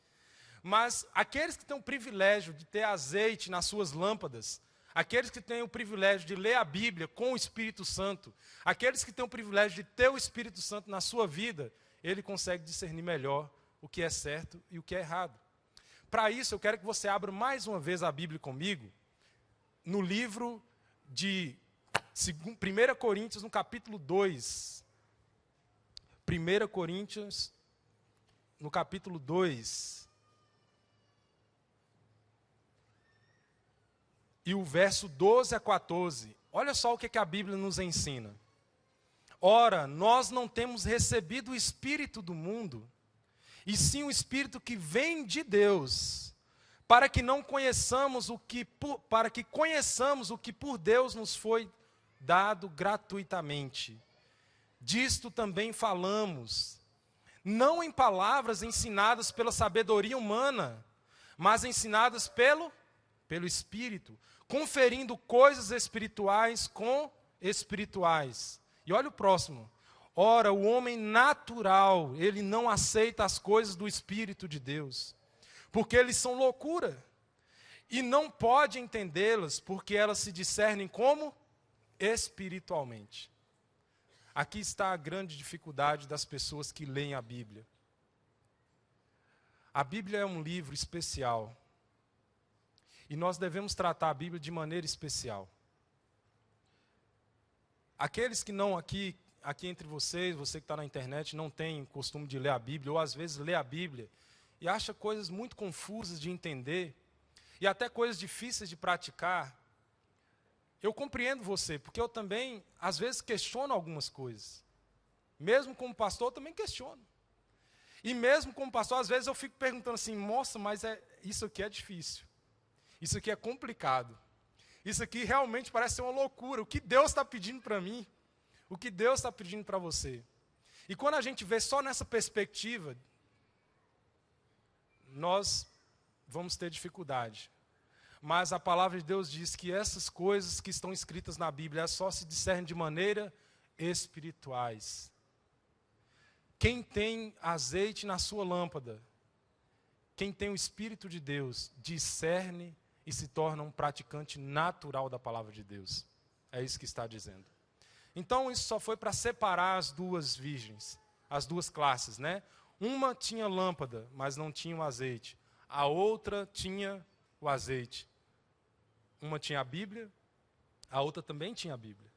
Mas aqueles que têm o privilégio de ter azeite nas suas lâmpadas, aqueles que têm o privilégio de ler a Bíblia com o Espírito Santo, aqueles que têm o privilégio de ter o Espírito Santo na sua vida, ele consegue discernir melhor o que é certo e o que é errado. Para isso, eu quero que você abra mais uma vez a Bíblia comigo, no livro de 1 Coríntios, no capítulo 2. 1 Coríntios, no capítulo 2. E o verso 12 a 14. Olha só o que a Bíblia nos ensina. Ora, nós não temos recebido o Espírito do mundo, e sim o Espírito que vem de Deus, para que conheçamos o que por Deus nos foi dado gratuitamente. Disto também falamos, não em palavras ensinadas pela sabedoria humana, mas ensinadas pelo Espírito, conferindo coisas espirituais com espirituais. E olha o próximo. Ora, o homem natural, ele não aceita as coisas do Espírito de Deus, porque eles são loucura, e não pode entendê-las, porque elas se discernem como espiritualmente. Aqui está a grande dificuldade das pessoas que leem a Bíblia. A Bíblia é um livro especial, e nós devemos tratar a Bíblia de maneira especial. Aqueles que não aqui entre vocês, você que está na internet, não tem costume de ler a Bíblia, ou às vezes lê a Bíblia e acha coisas muito confusas de entender, e até coisas difíceis de praticar, eu compreendo você, porque eu também, às vezes, questiono algumas coisas. Mesmo como pastor, eu também questiono. E mesmo como pastor, às vezes eu fico perguntando assim, moça, mas isso aqui é difícil. Isso aqui é complicado. Isso aqui realmente parece ser uma loucura. O que Deus está pedindo para mim? O que Deus está pedindo para você? E quando a gente vê só nessa perspectiva, nós vamos ter dificuldade. Mas a palavra de Deus diz que essas coisas que estão escritas na Bíblia só se discernem de maneira espirituais. Quem tem azeite na sua lâmpada, quem tem o Espírito de Deus, discerne e se torna um praticante natural da palavra de Deus. É isso que está dizendo. Então isso só foi para separar as duas virgens, as duas classes, né? Uma tinha lâmpada, mas não tinha o azeite. A outra tinha o azeite. Uma tinha a Bíblia, a outra também tinha a Bíblia.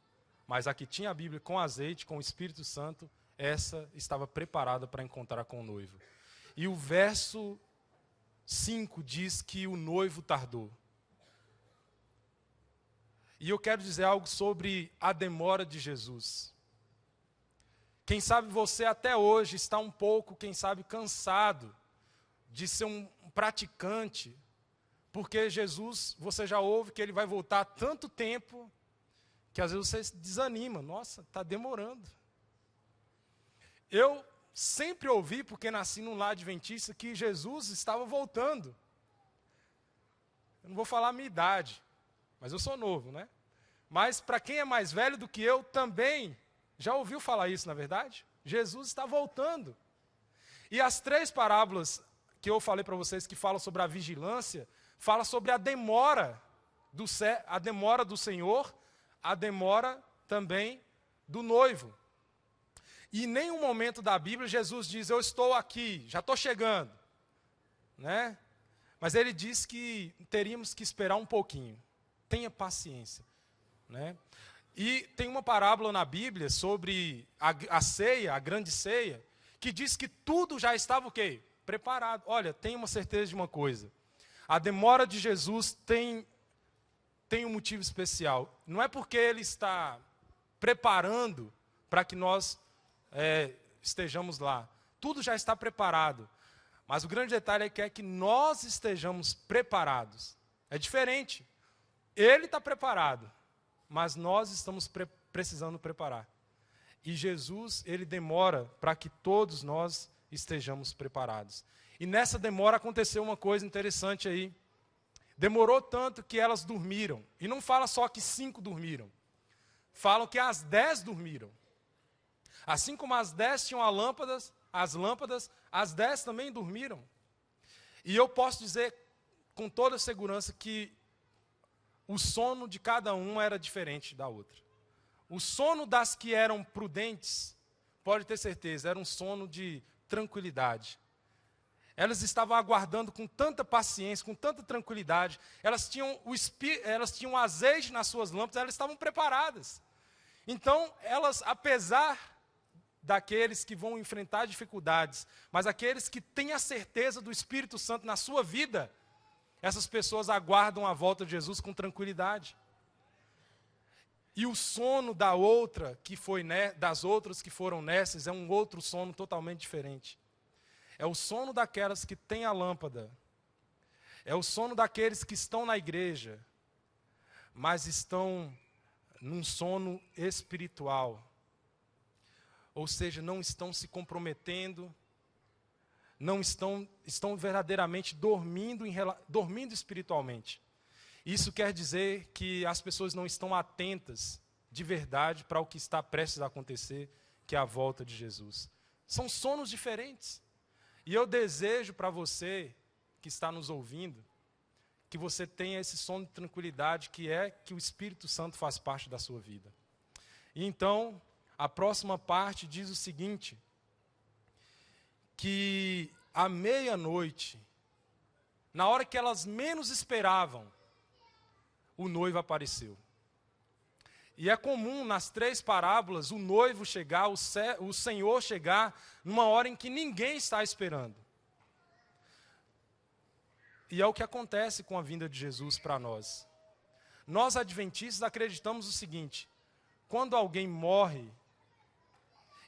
Mas a que tinha a Bíblia com azeite, com o Espírito Santo, essa estava preparada para encontrar com o noivo. E o verso 5 diz que o noivo tardou. E eu quero dizer algo sobre a demora de Jesus. Quem sabe você até hoje está um pouco, quem sabe, cansado de ser um praticante, porque Jesus, você já ouve que ele vai voltar há tanto tempo, que às vezes você se desanima. Nossa, está demorando. Eu sempre ouvi, porque nasci num lar adventista, que Jesus estava voltando. Eu não vou falar a minha idade, mas eu sou novo, né? Mas para quem é mais velho do que eu, também já ouviu falar isso, na verdade? Jesus está voltando. E as 3 parábolas que eu falei para vocês, que falam sobre a vigilância, fala sobre a demora do Senhor, a demora também do noivo. E em nenhum momento da Bíblia Jesus diz, eu estou aqui, já estou chegando. Né? Mas ele diz que teríamos que esperar um pouquinho. Tenha paciência. Né? E tem uma parábola na Bíblia sobre a ceia, a grande ceia, que diz que tudo já estava o quê? Preparado. Olha, tenha uma certeza de uma coisa. A demora de Jesus tem um motivo especial. Não é porque ele está preparando para que nós estejamos lá. Tudo já está preparado. Mas o grande detalhe é que nós estejamos preparados. É diferente. Ele está preparado, mas nós estamos precisando preparar. E Jesus, ele demora para que todos nós estejamos preparados. E nessa demora aconteceu uma coisa interessante aí. Demorou tanto que elas dormiram. E não fala só que 5 dormiram. Falam que as 10 dormiram. Assim como as 10 tinham as lâmpadas, as 10 também dormiram. E eu posso dizer com toda segurança que o sono de cada uma era diferente da outra. O sono das que eram prudentes, pode ter certeza, era um sono de tranquilidade. Elas estavam aguardando com tanta paciência, com tanta tranquilidade. Elas tinham azeite nas suas lâmpadas, elas estavam preparadas. Então, elas, apesar daqueles que vão enfrentar dificuldades, mas aqueles que têm a certeza do Espírito Santo na sua vida, essas pessoas aguardam a volta de Jesus com tranquilidade. E o sono da outra que foi das outras que foram nessas é um outro sono totalmente diferente. É o sono daquelas que têm a lâmpada. É o sono daqueles que estão na igreja, mas estão num sono espiritual. Ou seja, não estão se comprometendo, não estão verdadeiramente dormindo espiritualmente. Isso quer dizer que as pessoas não estão atentas de verdade para o que está prestes a acontecer, que é a volta de Jesus. São sonos diferentes. E eu desejo para você que está nos ouvindo, que você tenha esse sono de tranquilidade, que é que o Espírito Santo faz parte da sua vida. E então, a próxima parte diz o seguinte, que à meia-noite, na hora que elas menos esperavam, o noivo apareceu. E é comum nas 3 parábolas o noivo chegar, o Senhor chegar, numa hora em que ninguém está esperando. E é o que acontece com a vinda de Jesus para nós. Nós, adventistas, acreditamos o seguinte: quando alguém morre,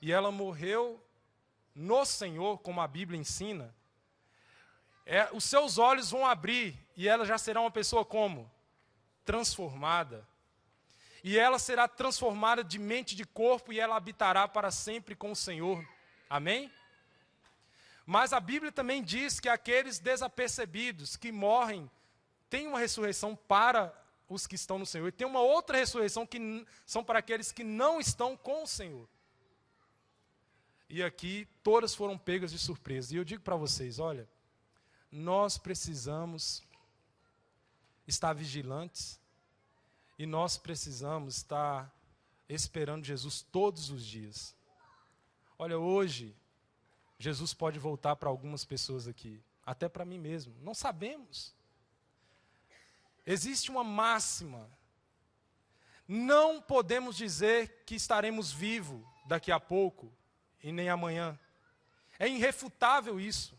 e ela morreu no Senhor, como a Bíblia ensina, os seus olhos vão abrir, e ela já será uma pessoa como? Transformada. E ela será transformada de mente e de corpo, e ela habitará para sempre com o Senhor. Amém? Mas a Bíblia também diz que aqueles desapercebidos que morrem, tem uma ressurreição para os que estão no Senhor. E tem uma outra ressurreição que são para aqueles que não estão com o Senhor. E aqui todas foram pegas de surpresa. E eu digo para vocês, olha, nós precisamos estar vigilantes e nós precisamos estar esperando Jesus todos os dias. Olha, hoje, Jesus pode voltar para algumas pessoas aqui, até para mim mesmo, não sabemos. Existe uma máxima, não podemos dizer que estaremos vivos daqui a pouco e nem amanhã. É irrefutável isso,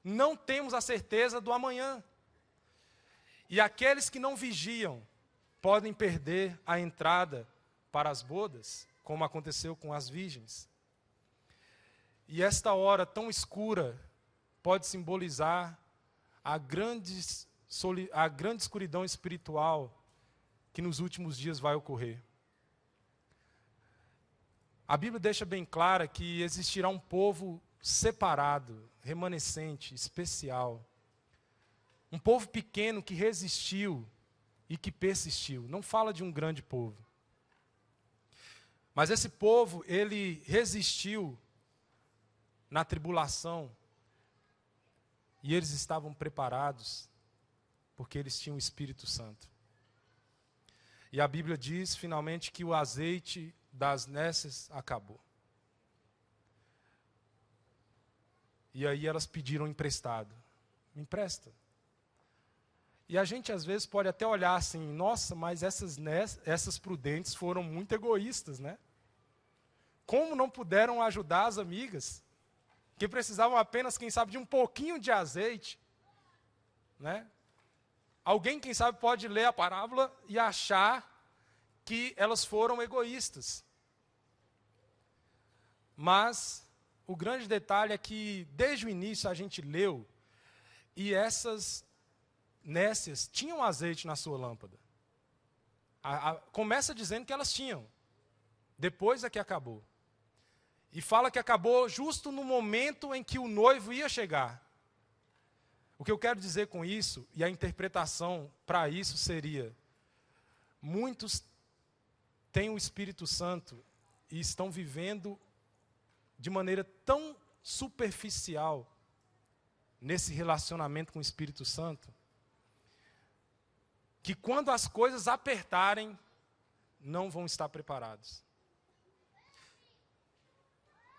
não temos a certeza do amanhã. E aqueles que não vigiam podem perder a entrada para as bodas, como aconteceu com as virgens. E esta hora tão escura pode simbolizar a grande escuridão espiritual que nos últimos dias vai ocorrer. A Bíblia deixa bem clara que existirá um povo separado, remanescente, especial. Um povo pequeno que resistiu e que persistiu. Não fala de um grande povo. Mas esse povo, ele resistiu na tribulação, e eles estavam preparados, porque eles tinham o Espírito Santo. E a Bíblia diz, finalmente, que o azeite das nécias acabou. E aí elas pediram emprestado. Me empresta. E a gente às vezes pode até olhar assim, nossa, mas essas prudentes foram muito egoístas, né? Como não puderam ajudar as amigas? Que precisavam apenas, quem sabe, de um pouquinho de azeite, né? Alguém, quem sabe, pode ler a parábola e achar que elas foram egoístas. Mas o grande detalhe é que, desde o início, a gente leu, e essas nécias tinham azeite na sua lâmpada. Começa dizendo que elas tinham, depois é que acabou. E fala que acabou justo no momento em que o noivo ia chegar. O que eu quero dizer com isso, e a interpretação para isso seria, muitos têm o Espírito Santo e estão vivendo de maneira tão superficial nesse relacionamento com o Espírito Santo, que quando as coisas apertarem, não vão estar preparados.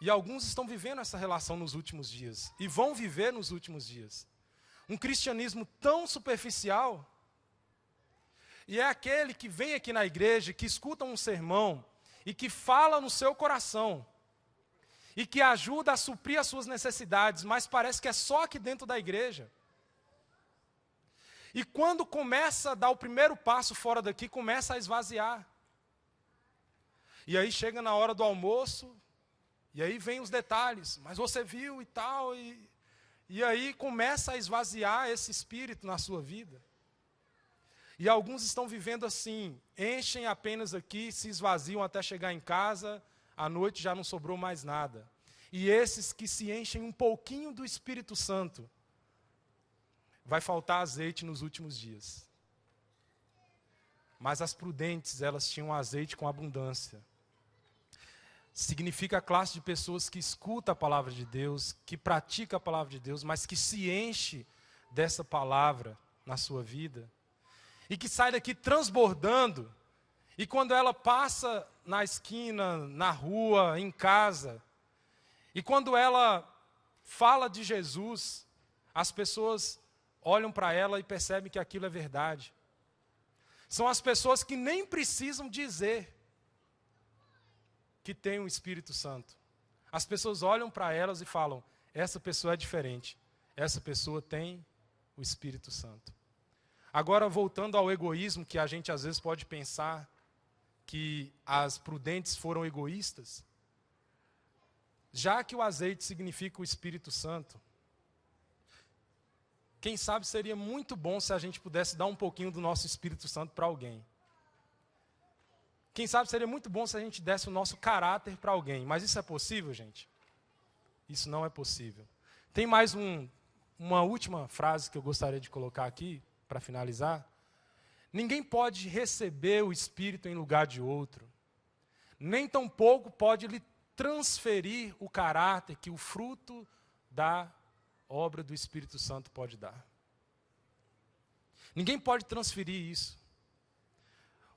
E alguns estão vivendo essa relação nos últimos dias. E vão viver nos últimos dias. Um cristianismo tão superficial. E é aquele que vem aqui na igreja, que escuta um sermão, e que fala no seu coração. e que ajuda a suprir as suas necessidades, mas parece que é só aqui dentro da igreja. E quando começa a dar o primeiro passo fora daqui, começa a esvaziar. E aí chega na hora do almoço, e aí vem os detalhes, mas você viu e tal, e aí começa a esvaziar esse espírito na sua vida. E alguns estão vivendo assim, enchem apenas aqui, se esvaziam até chegar em casa, à noite já não sobrou mais nada. E esses que se enchem um pouquinho do Espírito Santo, vai faltar azeite nos últimos dias. Mas as prudentes, elas tinham azeite com abundância. Significa a classe de pessoas que escuta a palavra de Deus, que pratica a palavra de Deus, mas que se enche dessa palavra na sua vida. E que sai daqui transbordando, e quando ela passa na esquina, na rua, em casa, e quando ela fala de Jesus, as pessoas olham para ela e percebem que aquilo é verdade. São as pessoas que nem precisam dizer que tem o Espírito Santo. As pessoas olham para elas e falam, essa pessoa é diferente, essa pessoa tem o Espírito Santo. Agora, voltando ao egoísmo, que a gente às vezes pode pensar que as prudentes foram egoístas, já que o azeite significa o Espírito Santo, quem sabe seria muito bom se a gente pudesse dar um pouquinho do nosso Espírito Santo para alguém. Quem sabe seria muito bom se a gente desse o nosso caráter para alguém. Mas isso é possível, gente? Isso não é possível. Tem mais uma última frase que eu gostaria de colocar aqui, para finalizar. Ninguém pode receber o Espírito em lugar de outro. Nem tampouco pode lhe transferir o caráter que o fruto da obra do Espírito Santo pode dar. Ninguém pode transferir isso.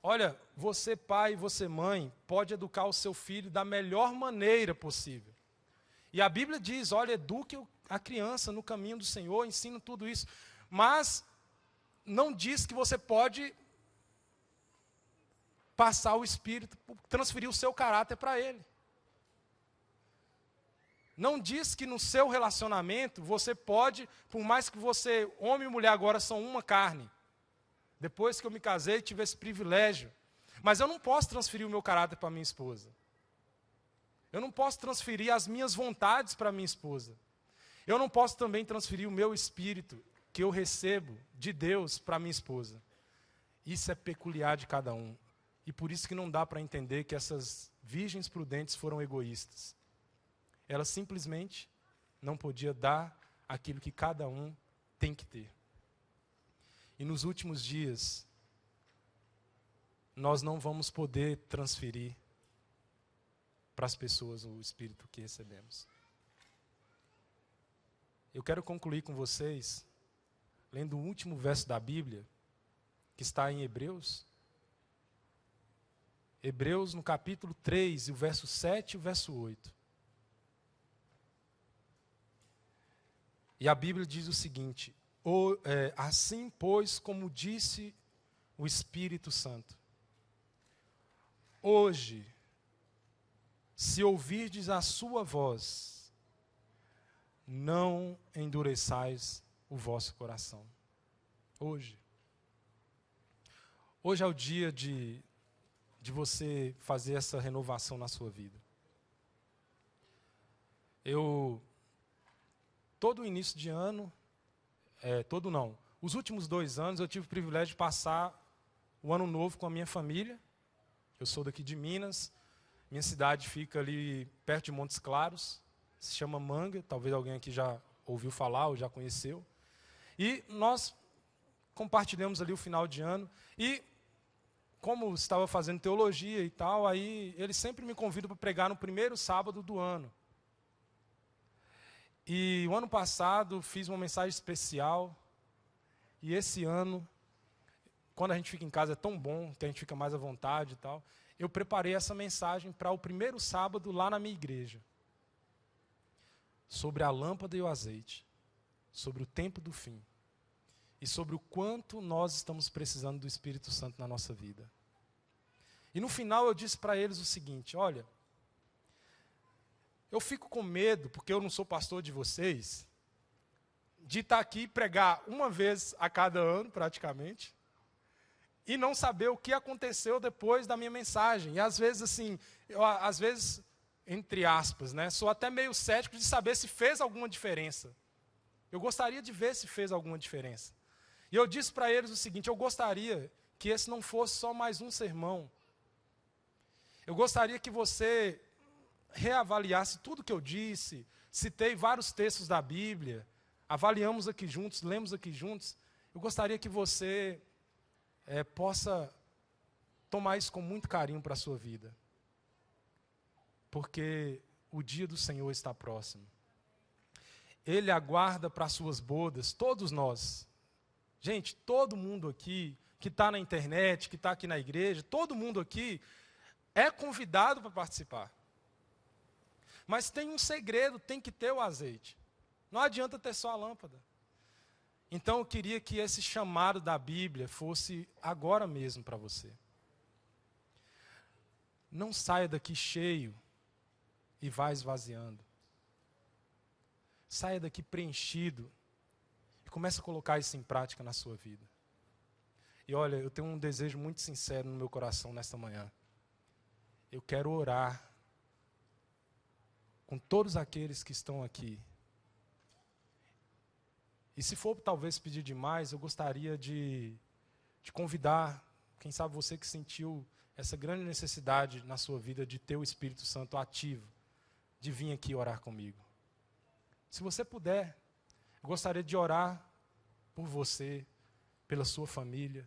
Olha, você pai, você mãe, pode educar o seu filho da melhor maneira possível. E a Bíblia diz, olha, eduque a criança no caminho do Senhor, ensina tudo isso. Mas não diz que você pode passar o Espírito, transferir o seu caráter para ele. Não diz que no seu relacionamento você pode, por mais que você, homem e mulher agora são uma carne. Depois que eu me casei, tive esse privilégio. Mas eu não posso transferir o meu caráter para minha esposa. Eu não posso transferir as minhas vontades para minha esposa. Eu não posso também transferir o meu espírito que eu recebo de Deus para minha esposa. Isso é peculiar de cada um. E por isso que não dá para entender que essas virgens prudentes foram egoístas. Elas simplesmente não podiam dar aquilo que cada um tem que ter. E nos últimos dias, nós não vamos poder transferir para as pessoas o Espírito que recebemos. Eu quero concluir com vocês, lendo o último verso da Bíblia, que está em Hebreus. Hebreus no capítulo 3, o verso 7 e o verso 8. E a Bíblia diz o seguinte, assim, pois, como disse o Espírito Santo, hoje, se ouvirdes a sua voz, não endureçais o vosso coração. Hoje. Hoje é o dia de você fazer essa renovação na sua vida. Todo início de ano, os últimos 2 anos eu tive o privilégio de passar o ano novo com a minha família. Eu sou daqui de Minas, minha cidade fica ali perto de Montes Claros, se chama Manga, talvez alguém aqui já ouviu falar ou já conheceu. E nós compartilhamos ali o final de ano, e como estava fazendo teologia e tal, aí eles sempre me convidam para pregar no primeiro sábado do ano. E o ano passado fiz uma mensagem especial, e esse ano, quando a gente fica em casa é tão bom, que a gente fica mais à vontade e tal, eu preparei essa mensagem para o primeiro sábado lá na minha igreja. Sobre a lâmpada e o azeite, sobre o tempo do fim, e sobre o quanto nós estamos precisando do Espírito Santo na nossa vida. E no final eu disse para eles o seguinte, olha, eu fico com medo, porque eu não sou pastor de vocês, de estar aqui e pregar uma vez a cada ano, praticamente, e não saber o que aconteceu depois da minha mensagem. E às vezes, assim, às vezes, entre aspas, né, sou até meio cético de saber se fez alguma diferença. Eu gostaria de ver se fez alguma diferença. E eu disse para eles o seguinte: eu gostaria que esse não fosse só mais um sermão. Eu gostaria que você reavaliasse tudo que eu disse. Citei vários textos da Bíblia, avaliamos aqui juntos, lemos aqui juntos. Eu gostaria que você possa tomar isso com muito carinho para a sua vida. Porque o dia do Senhor está próximo. Ele aguarda para as suas bodas, todos nós. Gente, todo mundo aqui, que está na internet, que está aqui na igreja, todo mundo aqui é convidado para participar. Mas tem um segredo, tem que ter o azeite. Não adianta ter só a lâmpada. Então eu queria que esse chamado da Bíblia fosse agora mesmo para você. Não saia daqui cheio e vá esvaziando. Saia daqui preenchido e comece a colocar isso em prática na sua vida. E olha, eu tenho um desejo muito sincero no meu coração nesta manhã. Eu quero orar com todos aqueles que estão aqui. E se for talvez pedir demais, eu gostaria de convidar, quem sabe você que sentiu essa grande necessidade na sua vida de ter o Espírito Santo ativo, de vir aqui orar comigo. Se você puder, eu gostaria de orar por você, pela sua família,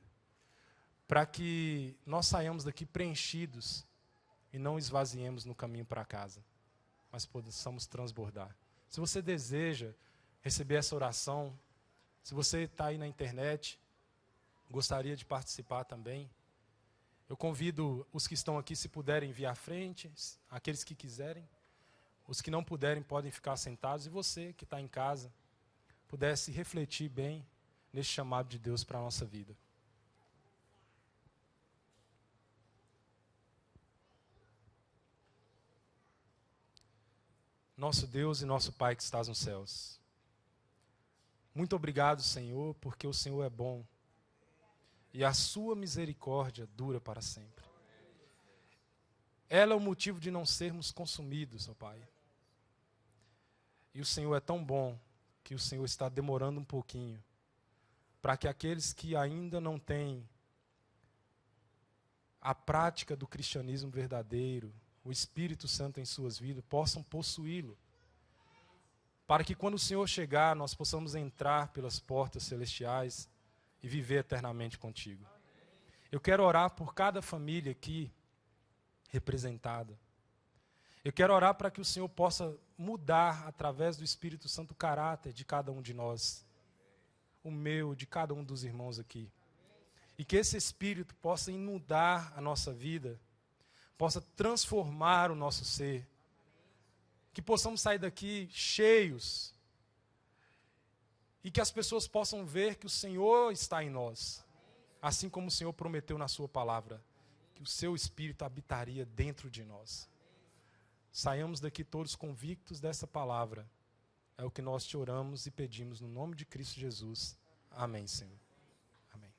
para que nós saiamos daqui preenchidos e não esvaziemos no caminho para casa, mas possamos transbordar. Se você deseja receber essa oração, se você está aí na internet, gostaria de participar também, eu convido os que estão aqui, se puderem, vir à frente, aqueles que quiserem. Os que não puderem podem ficar sentados. E você que está em casa, pudesse refletir bem nesse chamado de Deus para a nossa vida. Nosso Deus e nosso Pai que estás nos céus, muito obrigado, Senhor, porque o Senhor é bom e a sua misericórdia dura para sempre. Ela é o motivo de não sermos consumidos, ó Pai. E o Senhor é tão bom que o Senhor está demorando um pouquinho para que aqueles que ainda não têm a prática do cristianismo verdadeiro, o Espírito Santo em suas vidas, possam possuí-lo. Para que quando o Senhor chegar, nós possamos entrar pelas portas celestiais e viver eternamente contigo. Eu quero orar por cada família aqui representada. Eu quero orar para que o Senhor possa mudar, através do Espírito Santo, o caráter de cada um de nós. O meu, de cada um dos irmãos aqui. E que esse Espírito possa inundar a nossa vida, possa transformar o nosso ser. Que possamos sair daqui cheios. E que as pessoas possam ver que o Senhor está em nós. Assim como o Senhor prometeu na sua palavra, que o seu Espírito habitaria dentro de nós. Saiamos daqui todos convictos dessa palavra. É o que nós te oramos e pedimos no nome de Cristo Jesus. Amém, Senhor. Amém.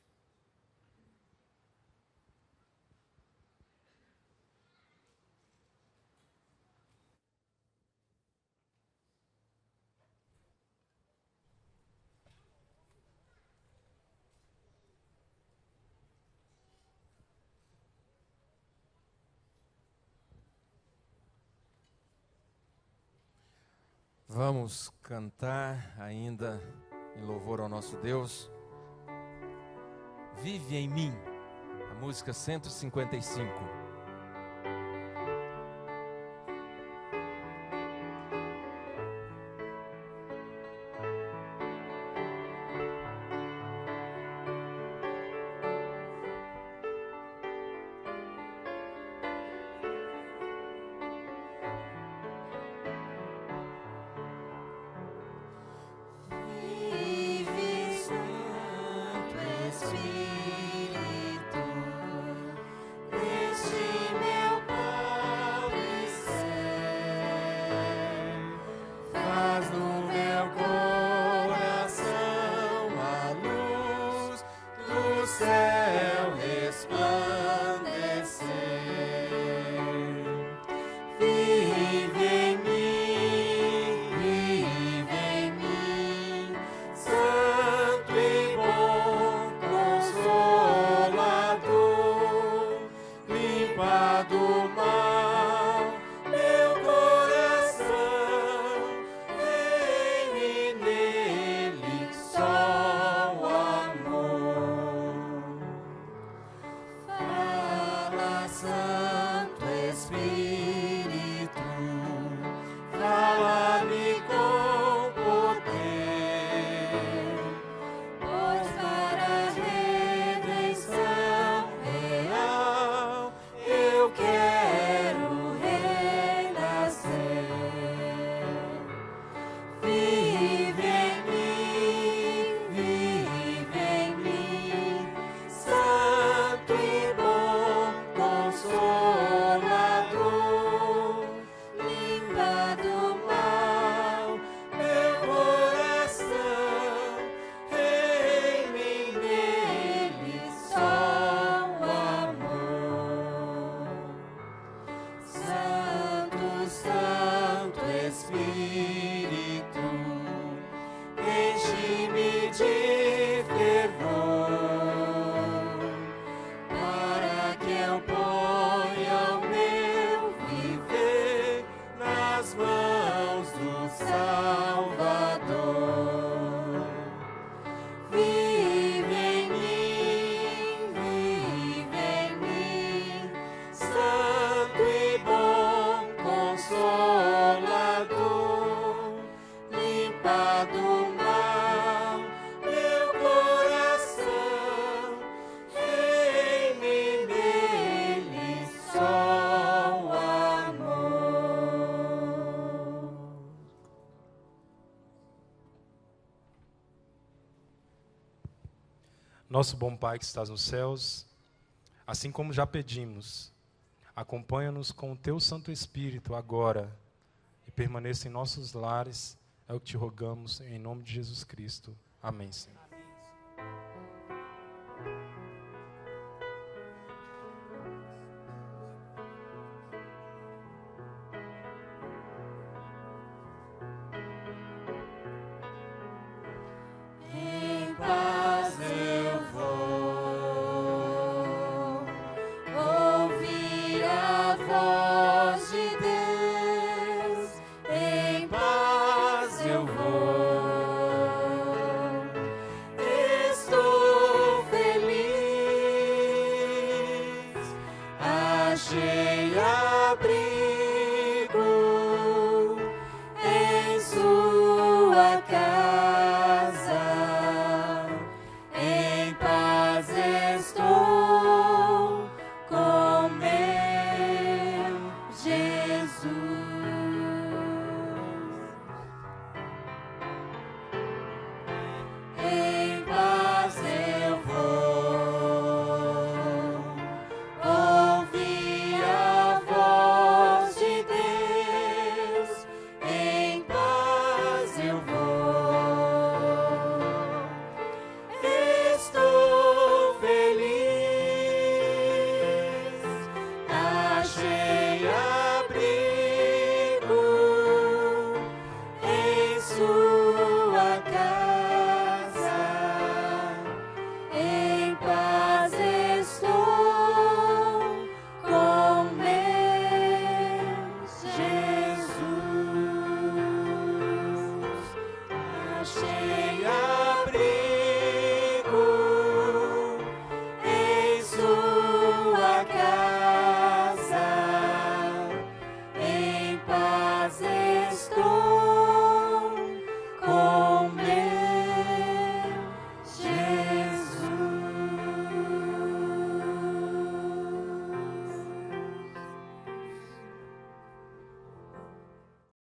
Vamos cantar ainda em louvor ao nosso Deus. Vive em mim, a música 155. Espírito, neste enche-me de fervor, para que eu ponha o meu viver nas mãos do Salvador. Vive em mim, Santo e bom Consolador, limpa do mal meu coração, reine nele só o amor. Nosso bom Pai que estás nos céus, assim como já pedimos, acompanha-nos com o teu Santo Espírito agora e permaneça em nossos lares, é o que te rogamos, em nome de Jesus Cristo. Amém, Senhor. Em paz eu vou ouvir a voz de Deus. Em paz eu vou, estou feliz, achei abrigo em sua casa. Em paz estou com meu Jesus. Em paz eu vou ouvir a voz de Deus. Em paz eu vou, estou feliz, achei abrigo em sua casa. Em paz estou com meu Jesus. Achei